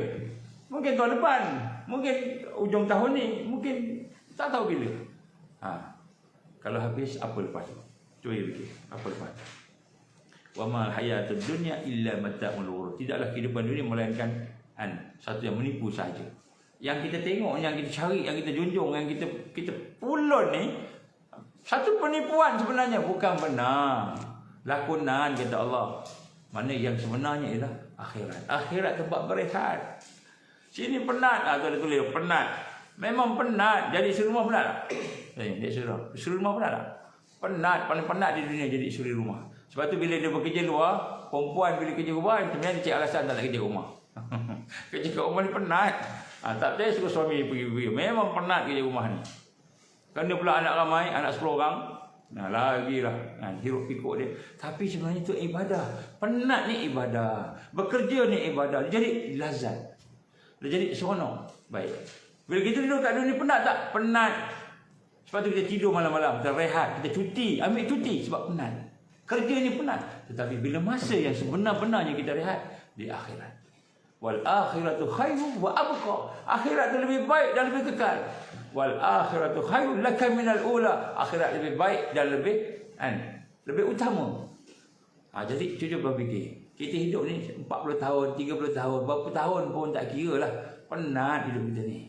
Mungkin tahun depan. Mungkin ujung tahun ni. Mungkin tak tahu bila. Kalau habis, apa lepas? Cuba fikir. Apa lepas? Wa mal hayatud dunya illa mata'ul ghurur. Tidaklah kehidupan dunia melainkan satu yang menipu saja. Yang kita tengok, yang kita cari, yang kita junjung, yang kita pulun ni, satu penipuan sebenarnya, bukan benar. Lakonan kata Allah. Mana yang sebenarnya ialah akhirat. Akhirat tempat berehat. Sini penat. Tu ada tulis penat. Memang penat. Jadi suri rumah penat tak? Suri rumah penat tak? Penat. Paling penat di dunia jadi suri rumah. Sebab tu bila dia bekerja luar, perempuan bila kerja rumah, sebenarnya dia cik alasan tak nak kerja rumah. Kerja kat rumah ni penat. Tak percaya suruh suami pergi. Memang penat kerja rumah ni. Kena pula anak ramai, anak 10 orang. Lagilah hiruk pikuk dia. Tapi sebenarnya itu ibadah. Penat ni ibadah. Bekerja ni ibadah. Dia jadi lazat. Dia jadi seronok. Baik. Bila kita tidur kat dunia penat tak? Penat. Sebab tu kita tidur malam-malam. Kita rehat. Kita cuti. Ambil cuti sebab penat. Kerja ni penat. Tetapi bila masa yang sebenar-benarnya kita rehat, di akhirat. Wal akhiratu khairu wa abqa. Akhirat tu lebih baik dan lebih kekal. Wal akhiratu khairul laka minal ula. Akhirat lebih baik dan lebih utama. Jadi cuba berfikir. Kita hidup ni 40 tahun, 30 tahun, berapa tahun pun tak kira lah. Penat hidup kita ni.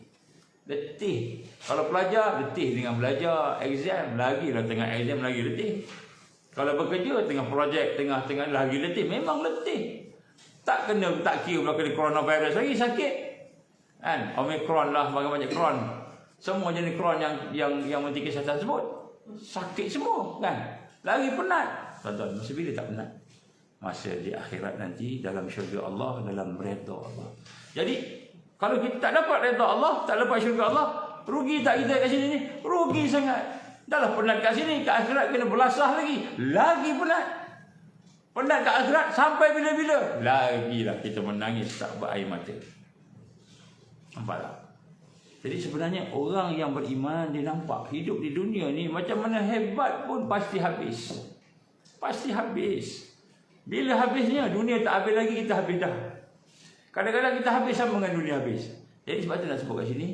Letih. Kalau pelajar, letih dengan belajar. Exam, lagi lah tengah exam lagi letih. Kalau bekerja, tengah projek, tengah lagi letih. Memang letih. Tak kira berlaku di coronavirus lagi, sakit. Omicron lah, banyak kron. Semua jenis kron yang Menteri Kesihatan sebut, sakit semua kan. Lagi penat. Tuan-tuan, masa bila tak penat? Masa di akhirat nanti, dalam syurga Allah, dalam redha Allah. Jadi, kalau kita tak dapat redha Allah, tak dapat syurga Allah, rugi tak kita kat sini ni? Rugi sangat. Dah lah penat kat sini, kat akhirat kena belasah lagi. Lagi penat. Penat kat akhirat sampai bila-bila? Lagilah kita menangis tak berair mata. Nampak tak? Jadi sebenarnya orang yang beriman, dia nampak hidup di dunia ni macam mana hebat pun pasti habis. Pasti habis. Bila habisnya, dunia tak habis lagi, kita habis dah. Kadang-kadang kita habis sama dengan dunia habis. Jadi sebab tu nak sebut kat sini,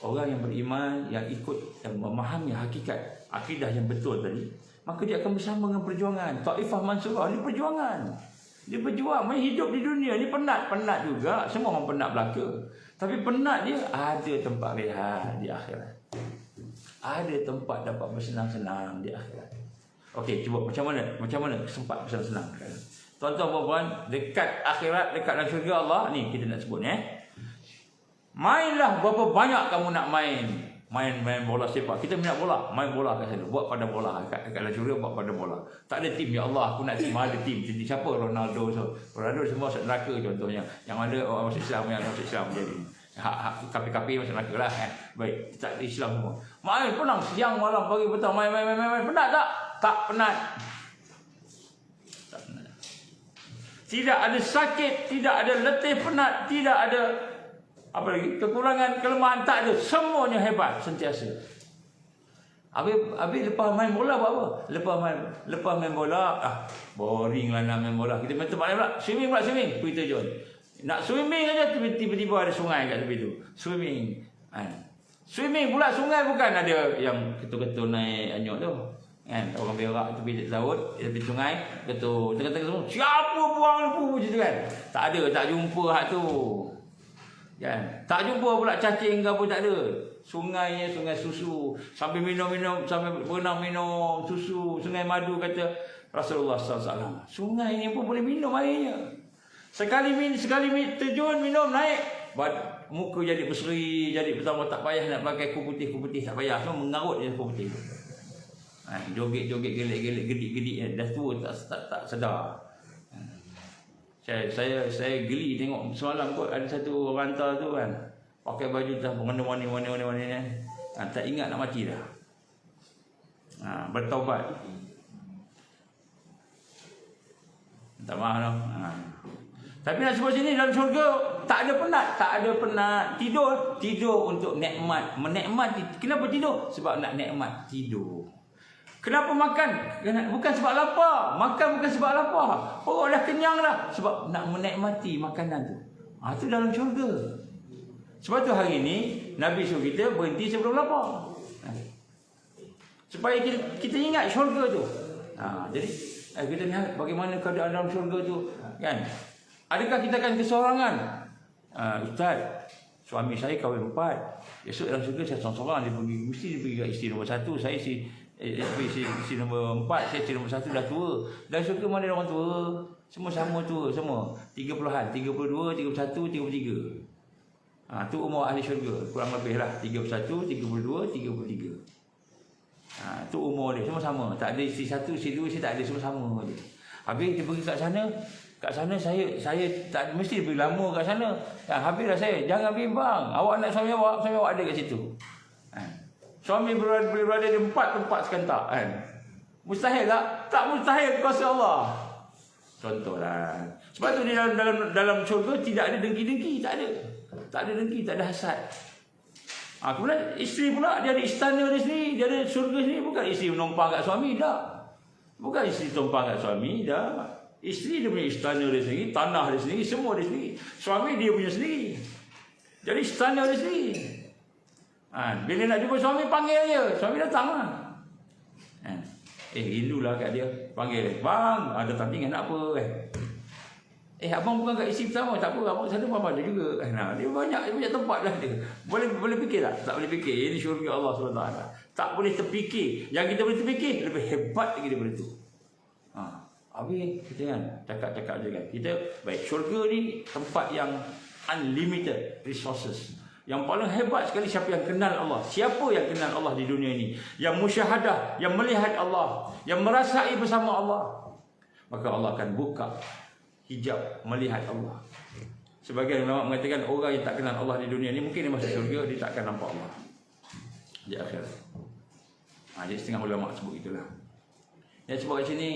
orang yang beriman, yang ikut dan memahami hakikat akidah yang betul tadi, maka dia akan bersama dengan perjuangan. Taifah Mansurah ni perjuangan. Dia berjuang, hidup di dunia ni penat juga. Semua orang penat belaka. Tapi penat dia ada tempat rehat di akhirat. Ada tempat dapat bersenang-senang di akhirat. Okey, cuba macam mana sempat bersenang-senang. Tuan-tuan puan-puan, dekat akhirat, dekat dalam syurga Allah ni kita nak sebut Mainlah berapa banyak kamu nak main. main bola sepak. Kita minat bola, main bola kat sana. Buat pada bola kat dalam syurga, buat pada bola. Tak ada tim, ya Allah, aku nak tim. Ada tim. Jadi siapa? Ronaldo. Ronaldo semua masuk neraka contohnya. Yang ada orang masuk Islam, yang masuk Islam jadi. Kapi-kapi masuk neraka lah. Baik, tak ada Islam semua. Main penang siang malam pagi petang main. Penat tak? Tak penat. Tak penat. Tidak ada sakit, tidak ada letih penat, tidak ada apa lagi kekurangan, kelemahan, tak ada. Semuanya hebat sentiasa. Habis lepas main bola buat apa? Lepas main bola, boring lah nak main bola. Kita main tempat lain pula. Swimming. Pergi terjun. Nak swimming aja tiba-tiba ada sungai kat tepi tu. Swimming pula sungai, bukan ada yang ketul-ketul naik anyut tu. Kan orang berak tepi laut, tepi sungai, ketul tengah-tengah semua. Siapa buang lembu macam tu kan? Tak ada, tak jumpa hak tu. Kan? Tak jumpa pula cacing ke apa, tak ada. Sungai susu. Sambil minum, sambil berenang minum susu. Sungai madu kata Rasulullah SAW. Sungai ni pun boleh minum airnya. Sekali terjun minum naik, muka jadi berseri, jadi pertama tak payah nak pakai kuku putih, tak payah. Semua mengarut je kuku putih. Joget-joget, gelek-gelek, gedik-gedik. Dah tua tak sedar. Saya geli tengok semalam kot ada satu orang hantar tu kan, pakai baju dah warna-warni ni. Tak ingat nak mati dah. Bertaubat. Tak maaf dah. Tapi nak sebut sini dalam syurga tak ada penat. Tidur untuk nikmat, menikmati. Kenapa tidur? Sebab nak nikmat tidur. Kenapa makan? Bukan sebab lapar. Makan bukan sebab lapar. Perut dah kenyang dah. Sebab nak menikmati makanan tu. Itu dalam syurga. Sebab tu hari ni Nabi suruh kita berhenti sebelum lapar. Supaya kita ingat syurga tu. Jadi kita lihat bagaimana keadaan dalam syurga tu. Kan? Adakah kita akan kesorangan? Ustaz, suami saya kahwin 4. Esok dalam syurga saya seorang-seorang. Mesti dia pergi ke isteri nombor 1. Saya isteri nombor 4, saya isteri nombor 1 dah tua. Dalam syurga mana ada orang tua? Semua sama tua, semua 30-an, 32, 31, 33. Tu umur ahli syurga, kurang lebih lah 31, 32, 33. Tu umur dia, semua sama. Tak ada isteri 1, isteri 2, isteri tak ada, semua sama je. Habis dia pergi kat sana saya tak mesti pergi lama kat sana. Habislah saya, jangan bimbang. Awak nak suami awak ada kat situ. Suami berada di 4 tempat sekentak kan. Mustahil tak? Tak mustahil kuasa Allah. Contohlah. Sebab tu di dalam syurga tidak ada dengki-dengki, tak ada. Tak ada dengki, tak ada hasad. Kemudian isteri pula dia ada istana dia sendiri, dia ada syurga sendiri, bukan isteri menumpang kat suami dah. Bukan isteri tumpang kat suami dah. Isteri dia punya istana dia sendiri, tanah dia sendiri, semua dia sendiri. Suami dia punya sendiri. Jadi istana dia sendiri. Bila nak jumpa suami, panggil dia. Suami datang lah. Rindulah kat dia. Panggil dia. Bang, datang tinggal nak apa? Abang bukan kat isteri pertama. Tak apa, abang sana pun ada juga. Dia banyak tempat lah dia. Boleh fikir tak? Tak boleh fikir. Ini syurga Allah SWT. Tak boleh terfikir. Yang kita boleh terfikir, lebih hebat lagi daripada itu. Habis kita kan cakap-cakap je kan. Kita baik, syurga ni tempat yang unlimited resources. Yang paling hebat sekali siapa yang kenal Allah. Siapa yang kenal Allah di dunia ini? Yang musyahadah, yang melihat Allah, yang merasai bersama Allah. Maka Allah akan buka hijab melihat Allah. Sebagian ulama mengatakan orang yang tak kenal Allah di dunia ini mungkin dia masuk syurga, dia tak akan nampak Allah di akhirat. Jadi setengah ulama sebut itulah. Yang sebut kat sini,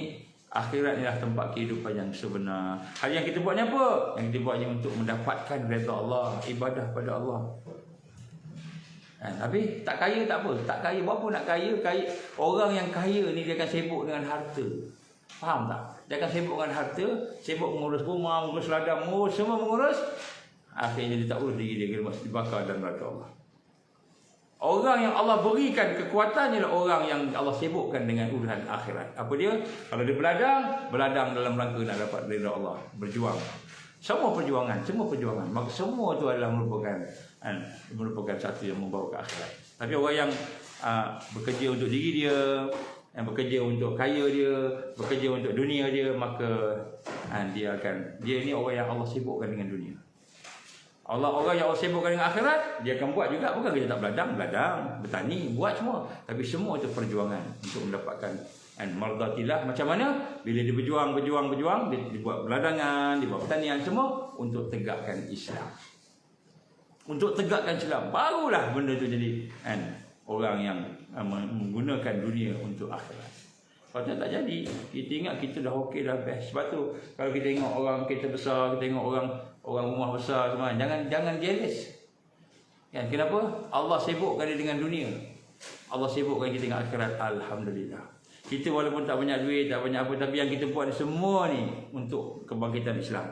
akhirat ialah tempat kehidupan yang sebenar. Hal yang kita buat ni apa? Yang kita buat ni untuk mendapatkan redha Allah, ibadah pada Allah. Tapi tak kaya tak apa. Tak kaya, berapa nak kaya? Orang yang kaya ni dia akan sibuk dengan harta. Faham tak? Dia akan sibuk dengan harta, sibuk mengurus rumah, mengurus ladang, semua mengurus. Akhirnya dia tak urus diri dia, dia masuk dibakar dalam neraka Allah. Orang yang Allah berikan kekuatan ialah orang yang Allah sibukkan dengan urusan akhirat. Apa dia? Kalau dia berladang dalam rangka nak dapat redha Allah, berjuang. Semua perjuangan. Maka semua itu adalah merupakan satu yang membawa ke akhirat. Tapi orang yang bekerja untuk diri dia, yang bekerja untuk kaya dia, bekerja untuk dunia dia, maka dia ni orang yang Allah sibukkan dengan dunia. Orang yang sibukkan dengan akhirat, dia akan buat juga. Bukan kita tak beladang, bertani, buat semua. Tapi semua itu perjuangan untuk mendapatkan mardatilah. Macam mana? Bila dia berjuang, dia buat beladangan, dia buat pertanian, semua untuk tegakkan Islam. Untuk tegakkan Islam, barulah benda itu jadi orang yang menggunakan dunia untuk akhirat. Kalau tak jadi, kita ingat kita dah okey, dah best. Sebab tu kalau kita tengok orang kita besar, kita tengok orang rumah besar semua, jangan jealous. Kan? Kenapa? Allah sibukkan dia dengan dunia. Allah sibukkan kita dengan akhirat. Alhamdulillah. Kita walaupun tak banyak duit, tak banyak apa, tapi yang kita buat semua ni untuk kebangkitan Islam.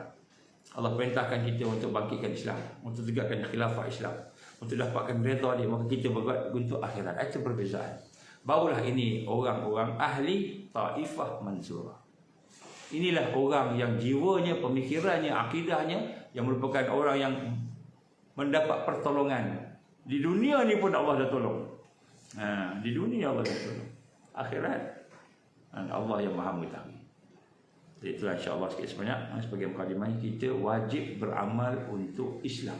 Allah perintahkan kita untuk bangkitkan Islam, untuk tegakkan khilafah Islam, untuk dapatkan redha dia, maka kita berbuat untuk akhirat. Itu perbezaan. Barulah ini orang-orang ahli taifah mansurah. Inilah orang yang jiwanya, pemikirannya, akidahnya yang merupakan orang yang mendapat pertolongan. Di dunia ni pun Allah dah tolong. Di dunia Allah dah tolong. Akhirat Allah yang Maha mengetahui. Itulah insya-Allah sikit sebanyak sebagai mukadimah, kita wajib beramal untuk Islam.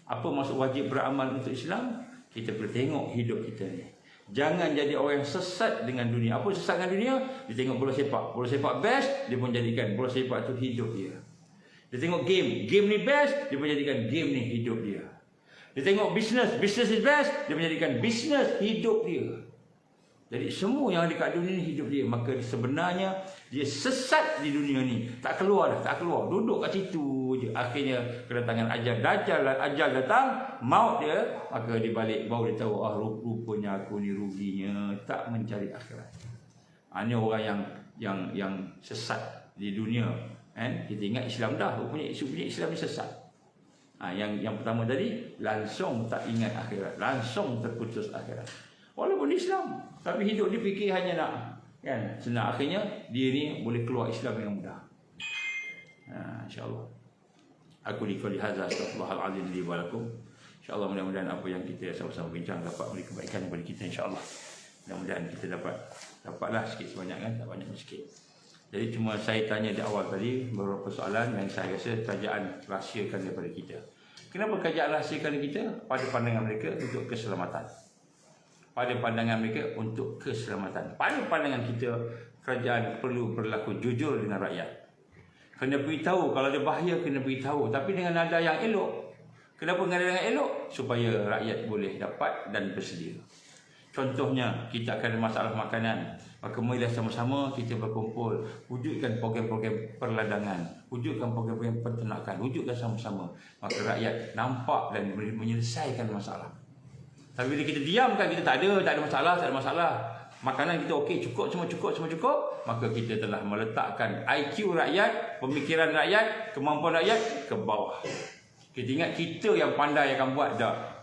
Apa maksud wajib beramal untuk Islam? Kita perlu tengok hidup kita ni. Jangan jadi orang yang sesat dengan dunia. Apa sesat dengan dunia? Dia tengok bola sepak. Bola sepak best, dia pun jadikan bola sepak tu hidup dia. Dia tengok game. Game ni best, dia pun jadikan game ni hidup dia. Dia tengok business. Business is best, dia pun jadikan business hidup dia. Jadi semua yang ada kat dunia ni hidup dia. Maka sebenarnya dia sesat di dunia ni. Tak keluar dah, tak keluar. Duduk kat situ je. Akhirnya kedatangan ajal datang, maut dia, maka dia balik baru dia tahu, rupanya aku ni ruginya tak mencari akhirat. Ini orang yang sesat di dunia. Kita ingat Islam dah, rupanya Islam ni sesat. Yang pertama tadi, langsung tak ingat akhirat, langsung terputus akhirat. Walaupun Islam, tapi hidup dia fikir hanya nak senang. Akhirnya dia ni boleh keluar Islam yang mudah. InsyaAllah. Aku dikali hadza, astaghfirullahalazim li wa lakum. InsyaAllah mudah-mudahan apa yang kita sama-sama bincang dapat memberi kebaikan kepada kita, insyaAllah. Mudah-mudahan kita dapatlah sikit sebanyak, tak banyak sikit. Jadi cuma saya tanya di awal tadi beberapa soalan yang saya rasa kerajaan rahsiakan daripada kita. Kenapa kerajaan rahsiakan kita? Pada pandangan mereka untuk keselamatan. Pada pandangan mereka untuk keselamatan. Pada pandangan kita, kerajaan perlu berlaku jujur dengan rakyat. Kena beritahu kalau ada bahaya, kena beritahu, tapi dengan nada yang elok. Kenapa dengan nada yang elok? Supaya rakyat boleh dapat dan bersedia. Contohnya, kita akan ada masalah makanan, maka marilah sama-sama kita berkumpul, wujudkan program-program perladangan, wujudkan program-program peternakan, wujudkan sama-sama, maka rakyat nampak dan menyelesaikan masalah. Tapi bila kita diamkan, kita tak ada masalah, makanan kita okey, cukup, maka kita telah meletakkan IQ rakyat, pemikiran rakyat, kemampuan rakyat ke bawah. Kita ingat kita yang pandai akan buat, dah.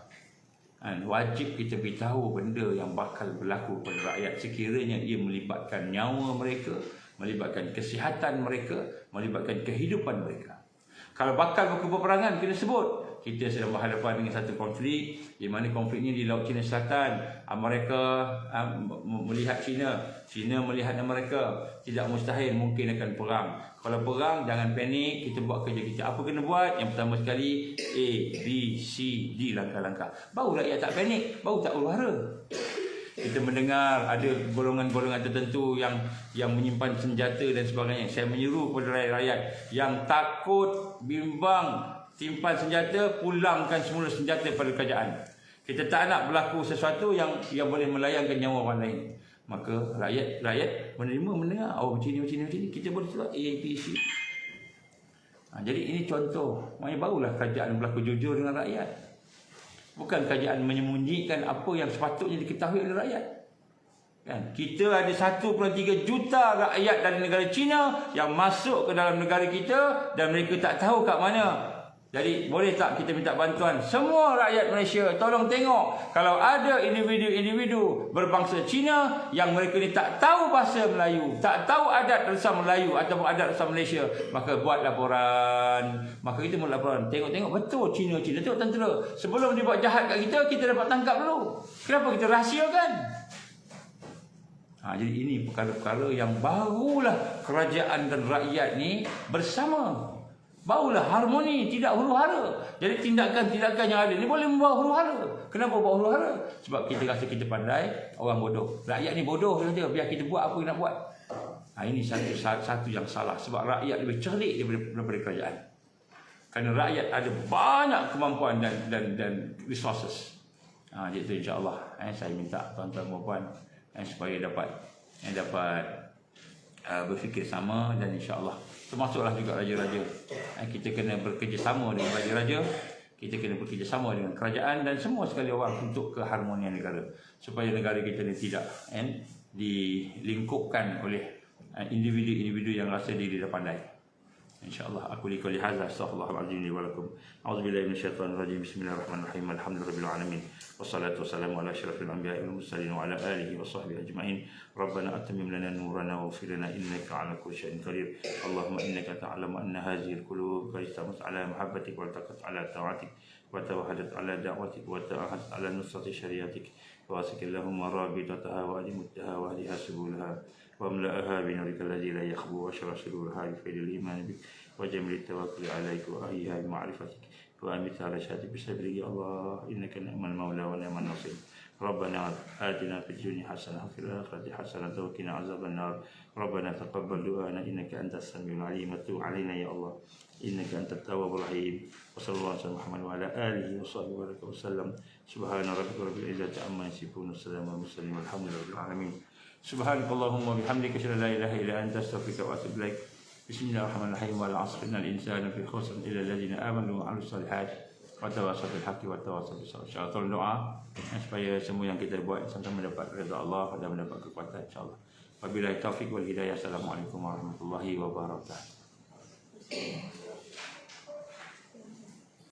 Wajib kita beritahu benda yang bakal berlaku pada rakyat sekiranya ia melibatkan nyawa mereka, melibatkan kesihatan mereka, melibatkan kehidupan mereka. Kalau bakal berlaku peperangan, kena sebut. Kita sedang berhadapan dengan satu konflik, di mana konfliknya di Laut Cina Selatan. Amerika melihat China melihat Amerika. Tidak mustahil mungkin akan perang. Kalau perang, jangan panik, kita buat kerja kita. Apa kena buat? Yang pertama sekali, A, B, C, D langkah-langkah. Baru rakyat tak panik, baru tak huru-hara. Kita mendengar ada golongan-golongan tertentu yang menyimpan senjata dan sebagainya. Saya menyeru kepada rakyat yang takut, bimbang, simpan senjata, pulangkan semula senjata pada kerajaan. Kita tak nak berlaku sesuatu yang boleh melayangkan nyawa orang lain. Maka rakyat mendengar, macam ni, kita boleh buat A, B, C. Jadi ini contoh. Maknanya barulah kerajaan berlaku jujur dengan rakyat. Bukan kerajaan menyembunyikan apa yang sepatutnya diketahui oleh rakyat. Kita ada 1.3 juta rakyat dari negara China yang masuk ke dalam negara kita dan mereka tak tahu kat mana. Jadi boleh tak kita minta bantuan semua rakyat Malaysia, tolong tengok kalau ada individu-individu berbangsa Cina yang mereka ni tak tahu bahasa Melayu, tak tahu adat resam Melayu ataupun adat resam Malaysia, maka buat laporan. Maka kita buat laporan, tengok-tengok betul Cina tengok tentera. Sebelum dia buat jahat kat kita dapat tangkap dulu. Kenapa kita rahsiakan? Jadi ini perkara-perkara yang barulah kerajaan dan rakyat ni bersama barulah harmoni, tidak huru-hara. Jadi tindakan-tindakan yang ada ni boleh membawa huru-hara. Kenapa bawa huru-hara? Sebab kita rasa kita pandai, orang bodoh. Rakyat ni bodoh saja, biar kita buat apa yang nak buat. Ini satu yang salah. Sebab rakyat lebih cerdik daripada kerajaan. Kerana rakyat ada banyak kemampuan dan resources. Jadi insya-Allah saya minta tuan-tuan dan puan supaya dapat berfikir sama, dan insya-Allah termasuklah juga raja-raja. Kita kena bekerjasama dengan raja-raja, kita kena bekerjasama dengan kerajaan dan semua sekali orang untuk keharmonian negara, supaya negara kita ni tidak dilingkupkan oleh individu-individu yang rasa diri dah pandai. InsyaAllah aku liqali hadza astaghfirullahalazim li wa lakum. A'udzubillahi minasyaitonir rajim. Bismillahirrahmanirrahim. Alhamdulillahirabbil alamin. Wassalatu wassalamu ala asyrafil anbiya'i wal mursalin wa ala alihi wa sahbihi ajma'in. Rabbana atamim lana nurana waghfir lana innaka 'ala kulli syai'in qadir. Allahumma innaka ta'lamu anna hadhihi al-qulub qad istamat 'ala mahabbatik wa taqat 'ala ta'atik wa tawahadat 'ala da'watik wa ta'ahadat 'ala nusrati syariatik. Wa asikillahumma rabitataha wa adimuttaha wa hadiha subulaha واملأها بنورك الذي لا يخبو واشرح صدورها بفيض الإيمان بك وجميل التوكل عليك وأحيها بمعرفتك وأمت على شهادة بصبرك يا الله إنك نعم المولى ونعم النصير. ربنا آتنا في الدنيا حسنة وفي الآخرة حسنة وقنا عذاب النار. ربنا تقبل دعاءنا إنك أنت السميع العليم وتب علينا يا الله إنك أنت التواب الرحيم. وصلى الله على محمد وعلى آله وصحبه وسلم. سبحان ربك رب العزة عما يصفون والسلام على المرسلين والحمد لله رب العالمين. Subhanakallahumma bihamdika asyhadu an la ilaha illa anta astaghfiruka wa atubu ilaik. Bismillahirrahmanirrahim. Wal 'asri innal insana fi khusr illa alladziina aamanu wa 'amilus shalihaat wa tawassaw bil haqqi wa tawassaw bis sabr. Insyaallah tolong doa supaya semua yang kita buat sama-sama mendapat redha Allah dan mendapat kekuatan insyaallah. Wabillahi taufik wal hidayah. Assalamualaikum warahmatullahi wabarakatuh.